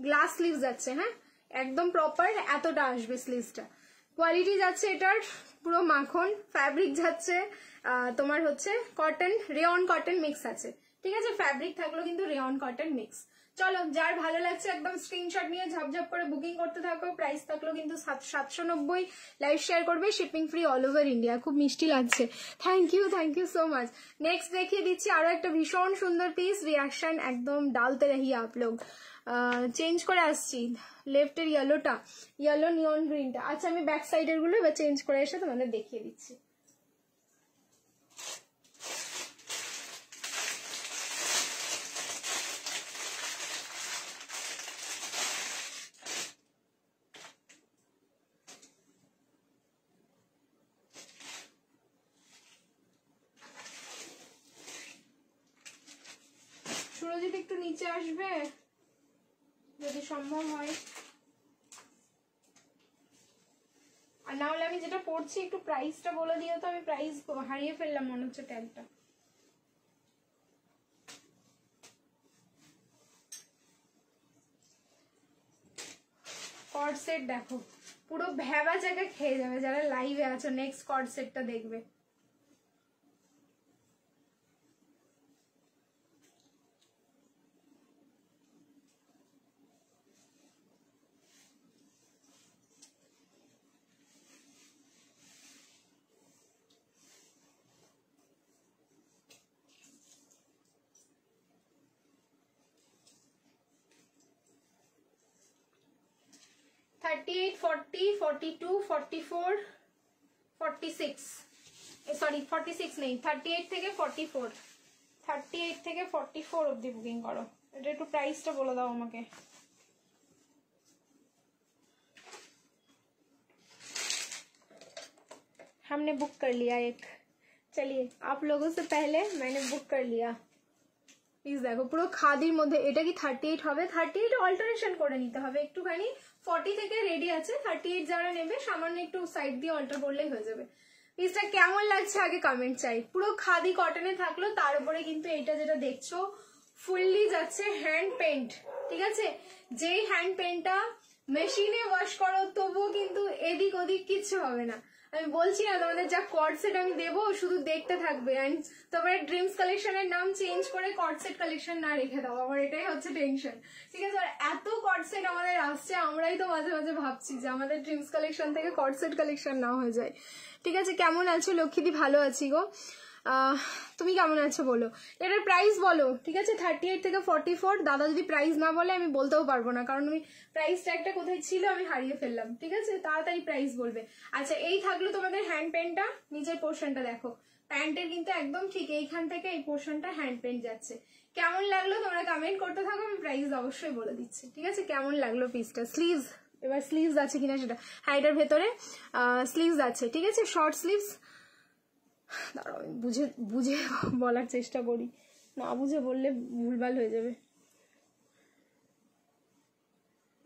গ্লাস স্লিভস যাচ্ছে, হ্যাঁ একদম প্রপার এতটা আসবে স্লিভসটা। কোয়ালিটি যাচ্ছে এটার পুরো মাখন, ফ্যাব্রিক যাচ্ছে তোমার হচ্ছে কটন, রেয়ন কটন মিক্স আছে, ঠিক আছে। ফ্যাব্রিক থাকলো কিন্তু রেয়ন কটন মিক্স। চলো যার ভালো লাগছে একদম স্ক্রিনশট নিয়ে ঝপঝপ করে বুকিং করতে থাকো। প্রাইস থাকলো কিন্তু 790, লাইভ শেয়ার করবে, shipping free all over India. খুব মিষ্টি লাগছে, thank you so much. Next দেখিয়ে দিচ্ছি আরো একটা ভীষণ সুন্দর পিস, রিয়াকশন একদম ডালতে রহি আপ লোগ। চেঞ্জ করে আসছি, লেফটের ইয়েলোটা, ইয়েলো নিয়ন গ্রিনটা। আচ্ছা আমি ব্যাক সাইডের গুলো এবার চেঞ্জ করে এসে তোমাদের দেখিয়ে দিচ্ছি। সুরজিৎ একটু নিচে আসবে যদি সম্ভব হয়, আর না হলে আমি যেটা পড়ছি একটু প্রাইসটা বলে দিও তো, আমি প্রাইস হারিয়ে ফেললাম মনে হচ্ছে ট্যাগটা। কর্ড সেট দেখো পুরো ভ্যাবা জায়গা খেয়ে যাবে যারা লাইভে আছো, নেক্সট কর্ড সেটটা দেখবে। $38, $40, $42, $44, $46, সরি 46 নেই, 38 থেকে 44, 38 থেকে 44 অবধি বুকিং করো। এটা একটু প্রাইসটা বলে দাও আমাকে। हमने बुक कर लिया एक, चलिए आप लोगों से पहले मैंने बुक कर लिया। প্লিজ দেখো পুরো খাদির মধ্যে, এটা কি 38 হবে? 38 অল্টারেশন করে নিতে হবে একটুখানি, 40 থেকে রেডি আছে, 38 যারা নেবে সামান্য একটু সাইড দিয়ে অল্টার করলেই হয়ে যাবে। পিসটা কেমন লাগছে আগে কমেন্ট চাই। পুরো খাদি কটনে থাকলো, তার উপরে কিন্তু এইটা যেটা দেখছো ফুললি যাচ্ছে হ্যান্ড পেন্ট, ঠিক আছে। যেই হ্যান্ড পেন্টটা মেশিনে ওয়াশ করো তবুও কিন্তু এদিক ওদিক কিচ্ছু হবে না। আমি বলছি না তোমাদের যা কর্ড সেট আমি দেবো শুধু দেখতে থাকবে, এন্ড তোমার ড্রিমস কালেকশনের নাম চেঞ্জ করে কর্ড সেট কালেকশন না রেখে দাও, আমার এটাই হচ্ছে টেনশন, ঠিক আছে। আর এত কর্ড সেট আমাদের আসছে, আমরাই তো মাঝে মাঝে ভাবছি যে আমাদের ড্রিমস কালেকশন থেকে কর্ড সেট কালেকশন না হয়ে যায়, ঠিক আছে। কেমন আছো লক্ষ্মীদি? ভালো আছি গো, তুমি কেমন আছো বলো, এটার প্রাইস বলো, ঠিক আছে। 38 থেকে 44, দাদা যদি প্রাইস না বলে আমি বলতেও পারবো না, কারণ আমি প্রাইস ট্যাগটা কোথায় ছিল আমি হারিয়ে ফেললাম, ঠিক আছে। তাড়াতাড়ি প্রাইস বলবে। আচ্ছা এই থাকলো তোমাদের হ্যান্ড পেনটা, নিচের পোর্শনটা দেখো, প্যান্টের কিন্তু একদম ঠিক এইখান থেকে এই পোর্শনটা হ্যান্ড পেন যাচ্ছে। কেমন লাগলো তোমরা কমেন্ট করতে থাকো, আমি প্রাইস অবশ্যই বলে দিচ্ছি, ঠিক আছে। কেমন লাগলো পিসটা? স্লিভস, এবার স্লিভস আছে কিনা সেটা, হ্যাঁ এটার ভেতরে স্লিভস আছে, ঠিক আছে, শর্ট স্লিভস। দাঁড়াও আমি বুঝে বুঝে বলার চেষ্টা করি, না বুঝে বললে ভুলভাল হয়ে যাবে।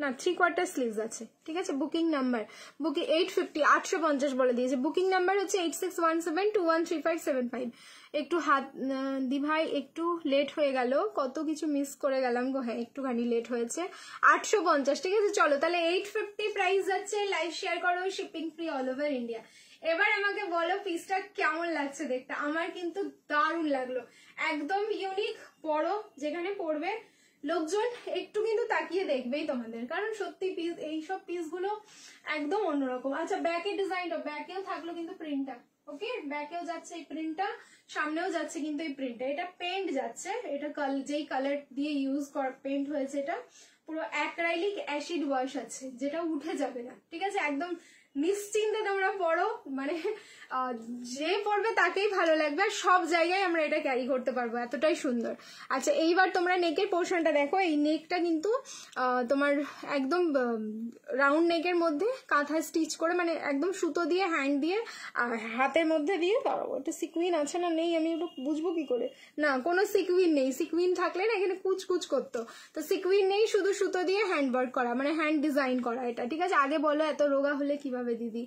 না 3/4 স্লিভস আছে, ঠিক আছে। বুকিং নাম্বার বুকিং 850, 850 বলে দিয়েছে। বুকিং নাম্বার হচ্ছে 8617213575। একটু হাত দি ভাই একটু লেট হয়ে গেল, কত কিছু মিস করে গেলাম গো, হ্যাঁ একটুখানি লেট হয়েছে। 850, ঠিক আছে। চলো তাহলে 850 প্রাইস যাচ্ছে, লাইভ শেয়ার করো, shipping free all over India. এবার আমাকে বলো পিসটা কেমন লাগছে দেখতে। আমার কিন্তু দারুণ লাগলো, একদম ইউনিক, বড়, যেখানে পড়বে লোকজন একটু কিন্তু তাকিয়ে দেখবেই তোমাদের, কারণ সত্যি পিস এইসব পিসগুলো একদম অন্যরকম। আচ্ছা ব্যাকের ডিজাইনটা, ব্যাকেও থাকলো কিন্তু প্রিন্টটা, ওকে, ব্যাকেও যাচ্ছে এই প্রিন্টটা, সামনেও যাচ্ছে কিন্তু এই প্রিন্টটা। এটা পেন্ট যাচ্ছে, এটা যেই কালার দিয়ে ইউজ করা পেন্ট হয়েছে, এটা পুরো অ্যাক্রাইলিক অ্যাসিড ওয়াশ আছে, যেটা উঠে যাবে না, ঠিক আছে, একদম নিশ্চিন্তে তোমরা পড়ো, মানে যে পড়বে তাকেই ভালো লাগবে, আর সব জায়গায় আমরা এটা ক্যারি করতে পারবো, এতটাই সুন্দর। আচ্ছা এইবার তোমরা নেকের পোর্শনটা দেখো, এই নেকটা কিন্তু তোমার একদম রাউন্ড নেকের মধ্যে কাঁথা স্টিচ করে, মানে একদম সুতো দিয়ে হ্যান্ড দিয়ে আর হাতের মধ্যে দিয়ে, দাঁড়াবো একটা সিকুইন আছে না নেই আমি একটু বুঝবো কি করে, না কোনো সিকুইন নেই, সিকুইন থাকলে না এখানে কুচকুচ করতো, তো সিকুইন নেই, শুধু সুতো দিয়ে হ্যান্ড ওয়ার্ক করা, মানে হ্যান্ড ডিজাইন করা এটা, ঠিক আছে। আগে বলো এত রোগা হলে কিভাবে দিদি?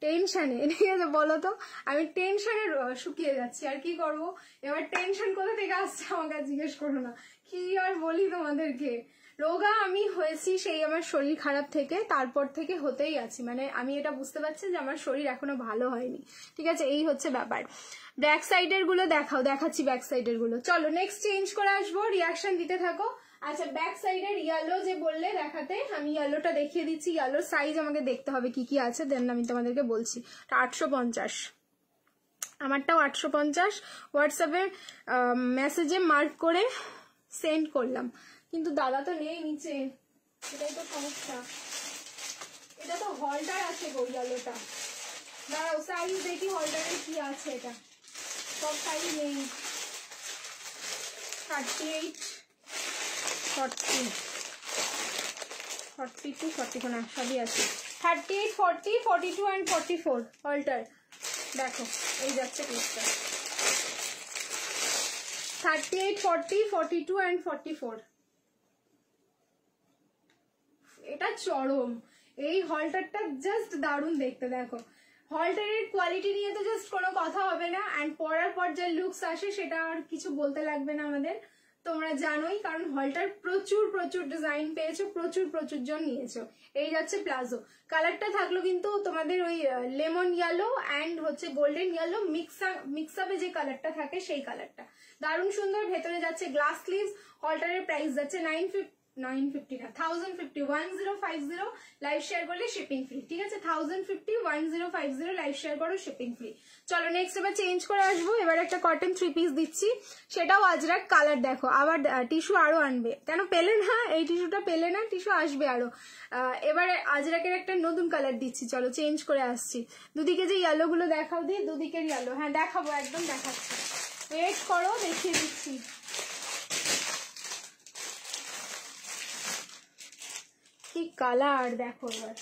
টেনশনে, ঠিক আছে বলো তো, আমি টেনশনে শুকিয়ে যাচ্ছি, আর কি করবো এবার, টেনশন কোথা থেকে আসছে আমাকে জিজ্ঞেস করো না, কি আর বলি তোমাদেরকে। রোগা আমি হয়েছি সেই আমার শরীর খারাপ থেকে, তারপর থেকে হতেই আছি, মানে আমি এটা বুঝতে পারছি যে আমার শরীর এখনো ভালো হয়নি, ঠিক আছে, এই হচ্ছে ব্যাপার। ব্যাক সাইডের গুলো দেখাও, দেখাচ্ছি ব্যাক সাইডের গুলো। চলো নেক্সট চেঞ্জ করে আসবো, রিয়াকশন দিতে থাকো। আচ্ছা ব্যাক সাইডের ইয়েলো যে বললে দেখাতে, আমি ইয়েলোটা দেখিয়ে দিচ্ছি, ইয়েলোর সাইজ আমাকে দেখতে হবে কি কি আছে, দেন আমি তোমাদেরকে বলছি। 850, আমারটাও 850, হোয়াটসঅ্যাপে মেসেজে মার্ক করে সেন্ড করলাম, কিন্তু দাদা তো নেই নিচে, এটাই তো সমস্যা। এটা তো হলটার আছে গো ইয়েলোটা, দাঁড়াও সাইজ দেখি হলটারে কি আছে, এটা সব সাইজ নেই। 38, 40, 42, 44 না সবই আছে, 38, 40, 42 and 44 হলটার, দেখো এই যাচ্ছে পিসটা, 38, 40, 42 and 44, এটা চরম, এই হলটারটা জাস্ট দারুণ দেখতে, দেখো হলটারের কোয়ালিটি নিয়ে তো জাস্ট কোনো কথা হবে না, অ্যান্ড পরার পর যে লুকস আসে সেটা আর কিছু বলতে লাগবে না আমাদের, তোমরা জানোই, কারণ হলটার প্রচুর প্রচুর ডিজাইন পেয়েছো, প্রচুর প্রচুর জন নিয়েছো। এই যাচ্ছে প্লাজো, কালারটা থাকলো কিন্তু তোমাদের ওই লেমন ইয়েলো অ্যান্ড হচ্ছে গোল্ডেন ইয়েলো মিক্স আপে যে কালারটা থাকে সেই কালারটা, দারুণ সুন্দর। ভেতরে যাচ্ছে গ্লাস স্লিভস, হলটারের প্রাইস যাচ্ছে 950 না 1050, 1050 লাইভ শেয়ার করলে শিপিং ফ্রি, ঠিক আছে, 1050, 1050 লাইভ শেয়ার করো শিপিং ফ্রি। চলো নেক্সট এবার চেঞ্জ করে আসবো, এবার একটা কটন 3 পিস দিচ্ছি, সেটাও আজরাক কালার, দেখো আবার টিস্যু আরো আনবে, কেন পেলে না এই টিস্যুটা, পেলে না টিস্যু আসবে আরো, এবারে আজরাকের একটা নতুন কালার দিচ্ছি, চলো চেঞ্জ করে আসছি। দুদিকে যে ইয়েলো গুলো দেখাও দিয়ে, দুদিকের ইয়েলো, হ্যাঁ দেখাবো একদম দেখাচ্ছি, ওয়েট করো দেখিয়ে দিচ্ছি। কি কালার দেখো এবার,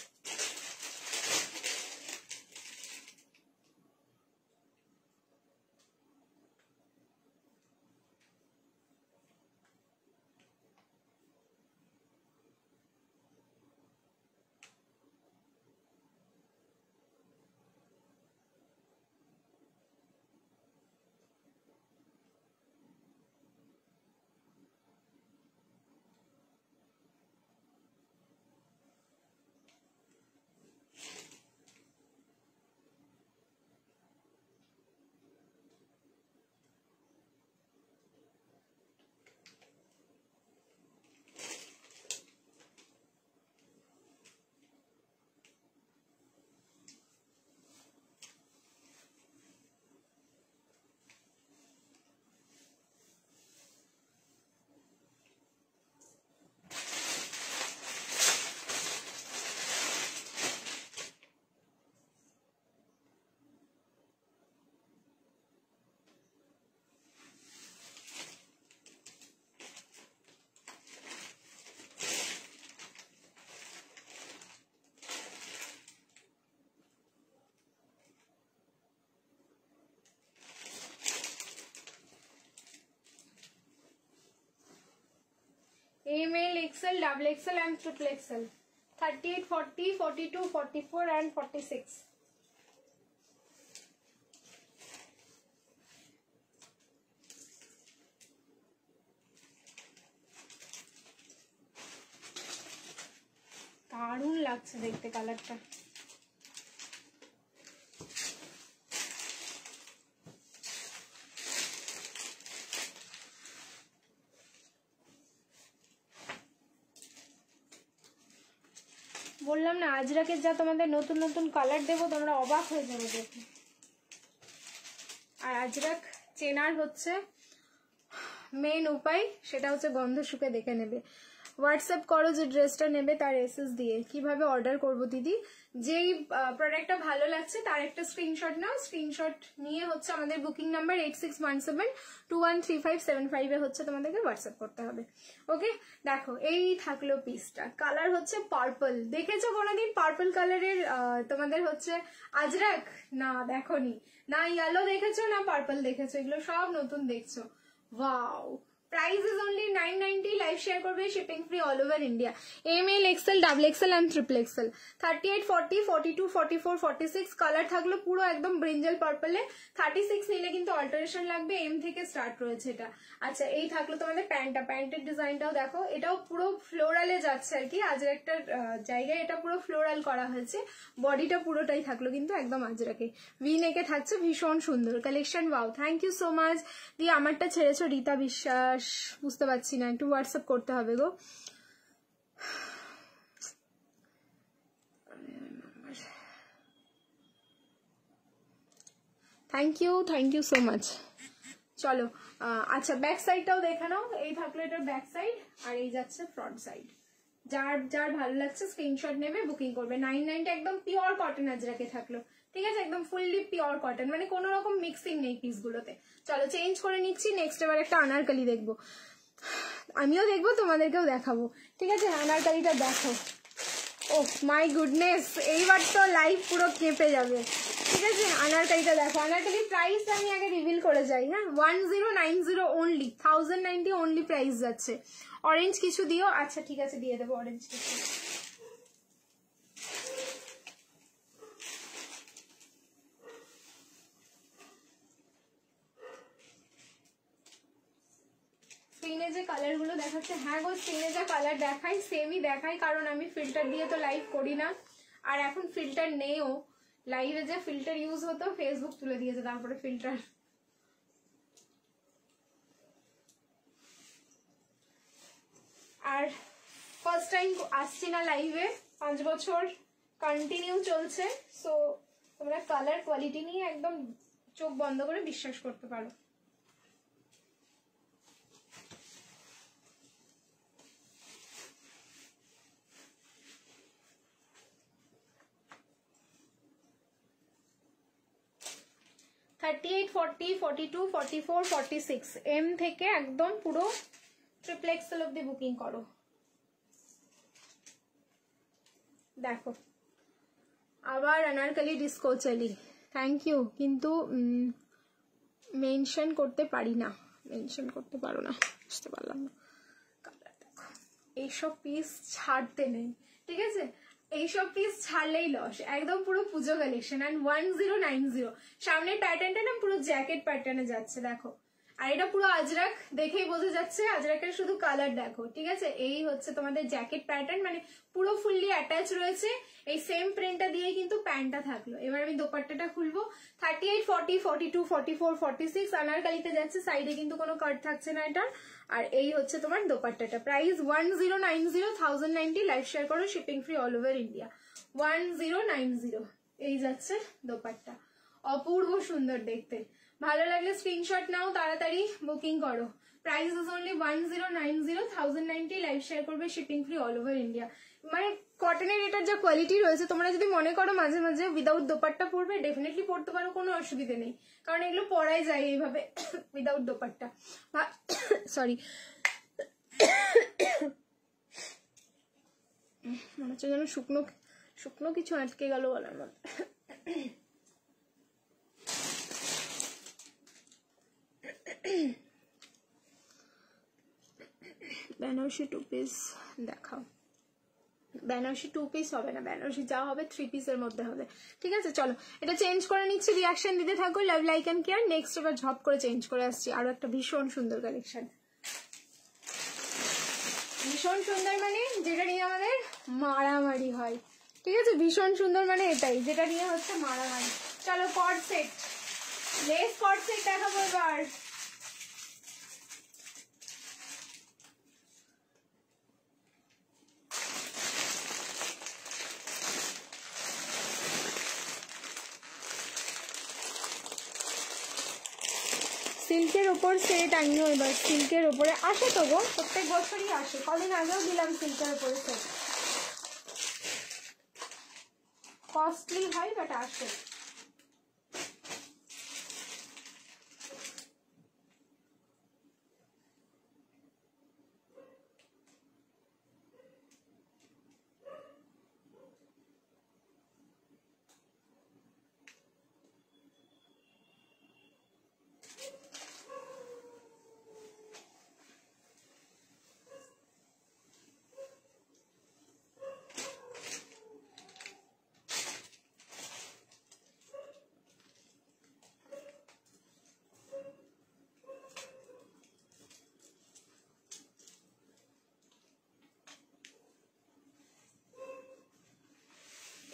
ML, XL, double XL and triple XL, 38, 40, 42, 44 and 46. দারুণ লাগছে দেখতে কালারটা, বললাম না আজরাকের যা তোমাদের নতুন নতুন কালার দেবো তোমরা অবাক হয়ে যাবে দেখে। আর আজরাক চেনার হচ্ছে মেন উপায়, সেটা হচ্ছে গন্ধ শুকে দেখে নেবে। হোয়াটসঅ্যাপ করো যে ড্রেসটা নেবে তার এসএস দিয়ে। কিভাবে অর্ডার করব দিদি? যেই প্রোডাক্টটা ভালো লাগছে তার একটা স্ক্রিনশট নাও, স্ক্রিনশট নিয়ে হচ্ছে আমাদের বুকিং নাম্বার 8617213575 এ হচ্ছে তোমাদেরকে হোয়াটসঅ্যাপ করতে হবে। ওকে, দেখো এই থাকলো পিসটা, কালার হচ্ছে পার্পল। দেখেছো কোনোদিন পার্পল কালারের তোমাদের হচ্ছে আজরাক? না দেখোনি, না ইয়েলো দেখেছো, না পার্পল দেখেছো, এগুলো সব নতুন দেখছো। Wow, price is only 990, live share করবে, shipping free all over India. ML, XL, XXL and XXL, 38, 40, 42, 44, 46 colour থাকলো পুরো একদম ব্রিঞ্জাল পার্পলে। 36 নিলে কিন্তু অল্টারেশন লাগবে, M থেকে স্টার্ট রয়েছে এটা। আচ্ছা, এই থাকলো তোমাদের প্যান্টটা, প্যান্টের ডিজাইনটাও দেখো, এটাও পুরো ফ্লোরালে যাচ্ছে আর কি, আজের একটা জায়গায় এটা পুরো ফ্লোরাল করা হয়েছে। বডিটা পুরোটাই থাকলো কিন্তু একদম আজরাকে, ভি নেকে থাকছে, ভীষণ সুন্দর collection. Wow, thank you so much. দিয়ে আমারটা ছেড়েছো রীতা বিশ্বাস, বুঝতে পারছি না, একটু হোয়াটসঅ্যাপ করতে হবে গো। Thank you so much. চলো, আচ্ছা ব্যাক সাইডটাও দেখে নাও, এই থাকলো এটার ব্যাক সাইড, আর এই যাচ্ছে ফ্রন্ট সাইড। যার যার ভালো লাগছে স্ক্রিনশট নেবে, বুকিং করবে। 990 একদম পিওর কটন আজরাকে থাকলো, ঠিক আছে, একদম ফুললি পিওর কটন, মানে কোনো রকম মিক্সিং নেই পিসগুলোতে। চলো চেঞ্জ করে নিচ্ছি, নেক্সট এবার একটা আনারকলি দেখবো, আমিও দেখবো তোমাদেরকেও দেখাবো, ঠিক আছে। আনারকলিটা দেখো, ও মাই গুডনেস, এইবার তো লাইভ পুরো কেঁপে যাবে, ঠিক আছে। আনারকলিটা দেখো, আনারকলির প্রাইস আমি আগে রিভিল করে যাই, হ্যাঁ। 1090 অনলি, 1090 অনলি প্রাইস যাচ্ছে। অরেঞ্জ কিছু দিও, আচ্ছা ঠিক আছে দিয়ে দেবো অরেঞ্জ কিছু। স্ক্রিনে যে কালার গুলো দেখাচ্ছে, হ্যাঁ গো স্ক্রিনে যা কালার দেখাই সেমই দেখাই, কারণ আমি ফিল্টার দিয়ে তো লাইভ করি না, আর এখন ফিল্টার নেও। লাইভে যে ফিল্টার ইউজ হতো ফেসবুক তুলে দিয়েছে তারপরে ফিল্টার। আর ফার্স্ট টাইম আসছি না লাইভে, 5 বছর কন্টিনিউ চলছে, সো তোমরা কালার কোয়ালিটি নিয়ে একদম চোখ বন্ধ করে বিশ্বাস করতে পারো। $38, $40, $42, $44, $46 M থেকে একদম পুরো XXL অব্দি বুকিং করো। দেখো আবার আনারকলি ডিস্কো চলি, থ্যাংক ইউ, কিন্তু মেনশন করতে পারি না, মেনশন করতে পারো না, বুঝতে পারলাম না। কালার দেখো, এইসব পিস ছাড়তে নেই, ঠিক আছে, এইসব পিস ছাড়লেই লস, একদম পুরো পুজো কালেকশন। অ্যান্ড 1090 সামনের প্যাটার্নটা না পুরো জ্যাকেট প্যাটার্নে যাচ্ছে, দেখো। আর এটা পুরো আজরাক, দেখেই বোঝা যাচ্ছে আজরাকের শুধু কালার দেখো, ঠিক আছে। এই হচ্ছে তোমাদের জ্যাকেট প্যাটার্ন, মানে পুরো ফুললি অ্যাটাচ রয়েছে, এই সেম প্রিন্টটা দিয়ে কিন্তু প্যান্টটা থাকলো। এবার আমি দোপাট্টাটা খুলবো। 38, 40, 42, 44, 46 আনারকলিতে যাচ্ছে, সাইডে কিন্তু কোনো কাট থাকছে না এটা। আর এই হচ্ছে তোমার দোপাট্টাটা, প্রাইস 1090, 1090, লাইভ শেয়ার করো, shipping free all over India. 1090 এই যাচ্ছে দোপাট্টা, অপূর্ব সুন্দর দেখতে। ভালো লাগলে স্ক্রিনশট নাও, তাড়াতাড়ি বুকিং করো। Price is only 1090, 1090, live share করবে, shipping free all over India. মানে কটনের এটার যা কোয়ালিটি রয়েছে, তোমরা যদি মনে করো মাঝে মাঝে উইদাউট দোপাট্টা পরবে, ডেফিনেটলি পরতে পারো, কোনো অসুবিধে নেই, কারণ এগুলো পরাই যায় এইভাবে উইদাউট দোপাট্টা। সরি, মনে হচ্ছে যেন শুকনো শুকনো কিছু আটকে গেল গলার মধ্যে। বেনারসি 2 পিস দেখাও, বেনারসি 2 পিস হবে না, বেনারসি যা হবে 3 পিসের মধ্যে হবে, ঠিক আছে। চলো এটা চেঞ্জ করে নিচ্ছি, রিয়াকশন দিতে থাকো, love like and care. Next এবার ঝপ করে চেঞ্জ করে আসছি, আরো একটা ভীষণ সুন্দর কালেকশন, ভীষণ সুন্দর, মানে যেটা নিয়ে আমাদের মারামারি হয়, ঠিক আছে। ভীষণ সুন্দর মানে এটাই, যেটা নিয়ে হচ্ছে মারামারি। চলো কট সেট, লেস কট সেট দেখাবো এবার। সিল্কের ওপর সেট আনিও এবার। সিল্কের ওপরে আসে তো গো, প্রত্যেক বছরই আসে, কদিন আগেও দিলাম সিল্কের ওপরে সেট। কস্টলি হয় বাট আসে।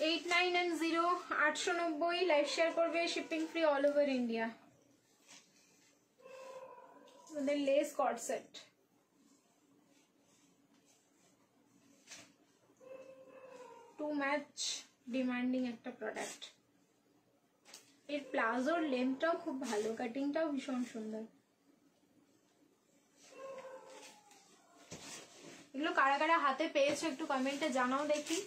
Eight nine and 0 890 live share করবে, shipping free all over India. আমাদের lace cord set, too much demanding একটা প্রোডাক্ট। এর প্লাজোর লেন্থটাও খুব ভালো, কাটিংটাও ভীষণ সুন্দর। এগুলো কারা কারা হাতে পেয়েছো একটু কমেন্টে জানাও দেখি।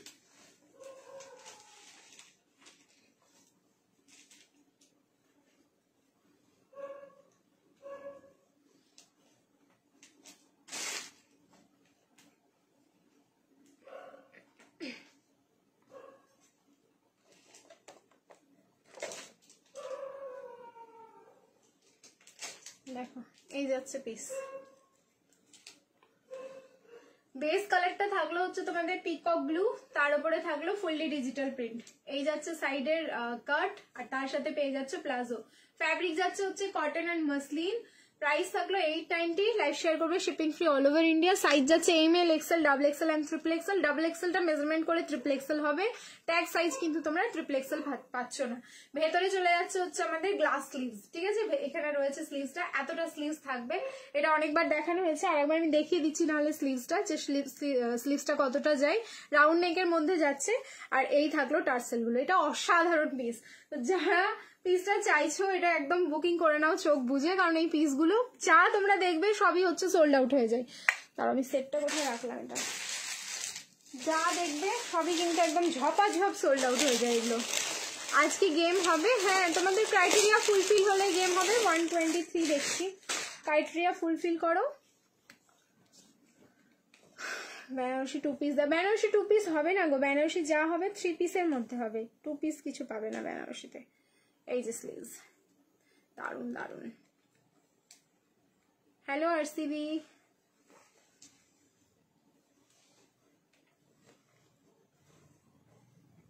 দেখো এই যাচ্ছে পিস। বেস কালারটা থাকলো হচ্ছে তোমাদের পিকক ব্লু, তার উপরে থাকলো ফুললি ডিজিটাল প্রিন্ট। এই যাচ্ছে সাইডের কাট, আর তার সাথে পেয়ে যাচ্ছে প্লাজো। ফ্যাব্রিক যাচ্ছে হচ্ছে কটন অ্যান্ড মাসলিন। প্রাইস থাকলো 890, লাইভ শেয়ার করবে, shipping free all over India. Size যাচ্ছে ML, XL, double XL and triple XL. Double এক্সেলটা মেজারমেন্ট করে ট্রিপল এক্সেল হবে, ট্যাগ সাইজ কিন্তু তোমরা ট্রিপল এক্সেল পাচ্ছ না। ভেতরে চলে যাচ্ছে হচ্ছে আমাদের গ্লাস স্লিভস, ঠিক আছে, এখানে রয়েছে স্লিভসটা, এতটা স্লিভস থাকবে। এটা অনেকবার দেখানো হয়েছে, আর একবার আমি দেখিয়ে দিচ্ছি নাহলে স্লিভসটা, যে স্লিভসটা কতটা যায়। রাউন্ড নেকের মধ্যে যাচ্ছে, আর এই থাকলো টার্সেল গুলো। এটা অসাধারণ পিস, যারা পিসটা চাইছো এটা একদম বুকিং করে নাও চোখ বুঝে, কারণ এই পিসগুলো যা তোমরা দেখবে সবই হচ্ছে সোল্ড আউট হয়ে যায়। তার আমি সেটটা কোথায় রাখলাম, এটা যা দেখবে সবই কিন্তু একদম ঝপাঝপ সোল্ড আউট হয়ে যায় এগুলো। আজকে গেম হবে, হ্যাঁ তোমাদের ক্রাইটেরিয়া ফুলফিল হলে গেম হবে। 123 দেখছি, ক্রাইটেরিয়া ফুলফিল করো। বেনারসি 2 পিস, বেনারসি 2 পিস হবে না গো, বেনারসি যা হবে 3 পিসের মধ্যে হবে, 2 পিস কিছু পাবে না বেনারসিতে। এই যে স্লিভস, দারুন দারুন। হ্যালো আরসিবি,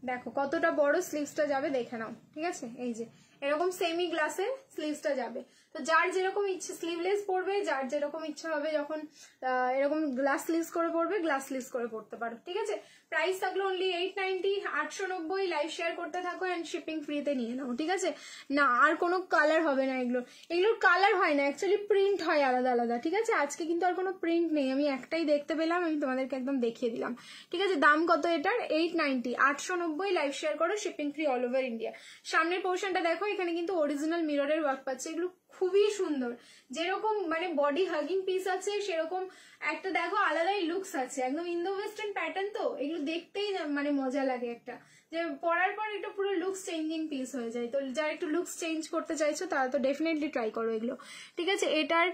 দেখো কতটা বড় স্লিভসটা যাবে দেখে নাও, ঠিক আছে। এই যে এরকম সেমি গ্লাসের স্লিভসটা যাবে। তো যার যেরকম ইচ্ছে স্লিভলেস পরবে, যার যেরকম ইচ্ছা হবে যখন এরকম গ্লাস স্লিভস করে পরবে, গ্লাস স্লিভস করে পরতে পারো, ঠিক আছে। প্রাইস থাকলো অনলি 890, 890। লাইভ শেয়ার করতে থাকো অ্যান্ড শিপিং ফ্রিতে নিয়ে নাও, ঠিক আছে। না আর কোনো কালার হবে না, এগুলোর কালার হয় না, অ্যাকচুয়ালি প্রিন্ট হয় আলাদা আলাদা, ঠিক আছে। আজকে কিন্তু আর কোনো প্রিন্ট নেই, আমি একটাই দেখতে পেলাম, আমি তোমাদেরকে একদম দেখিয়ে দিলাম, ঠিক আছে। দাম কত এটার? 890, 890। লাইভ শেয়ার করো, shipping free all over India. সামনের পোর্শনটা দেখো, এখানে কিন্তু অরিজিনাল মিররের ওয়ার্ক পাচ্ছে, এগুলো খুবই সুন্দর। যেরকম মানে বডি হাগিং পিস আছে, সেরকম একটা দেখো আলাদাই লুকস আছে, একদম ইন্দো ওয়েস্টার্ন প্যাটার্ন। তো এগুলো দেখতেই মানে মজা লাগে একটা, যে পরার পর একটা পুরো লুকস চেঞ্জিং পিস হয়ে যায়। তো যারা একটু লুকস চেঞ্জ করতে চাইছো তারা তো ডেফিনেটলি ট্রাই করো এগুলো, ঠিক আছে। এটার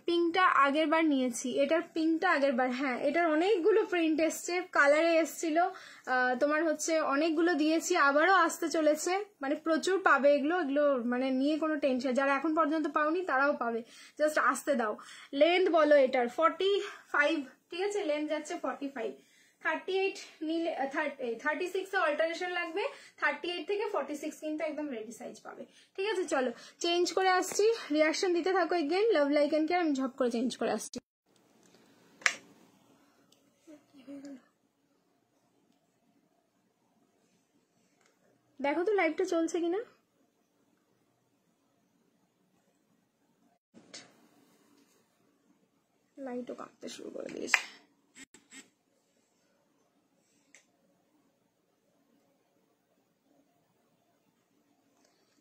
পিঙ্কটা আগের বার নিয়েছি, এটার পিঙ্কটা আগের বার, হ্যাঁ এটার অনেকগুলো প্রিন্ট এসছে, কালারে এসছিল তোমার হচ্ছে অনেকগুলো দিয়েছি, আবারও আসতে চলেছে, মানে প্রচুর পাবে এগুলো মানে নিয়ে কোনো টেনশন, যারা এখন পর্যন্ত পাওনি তারাও পাবে, জাস্ট আসতে দাও। লেন্থ বলো এটার 45, ঠিক আছে, লেন্থ যাচ্ছে 45। 38 নিলে 36 অল্টারেশন লাগবে, 38 থেকে 46 কিন্তু একদম রেডি সাইজ পাবে, ঠিক আছে। চলো চেঞ্জ করে আসছি, রিয়াকশন দিতে থাকো again, love like and care. আমি ঝপ করে চেঞ্জ করে আসছি। দেখো তো লাইভটা চলছে কিনা। লাইটও কাঁপতে শুরু করে দিয়েছে।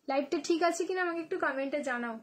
লাইভটা ঠিক আছে কিনা আমাকে একটু কমেন্টে জানাও।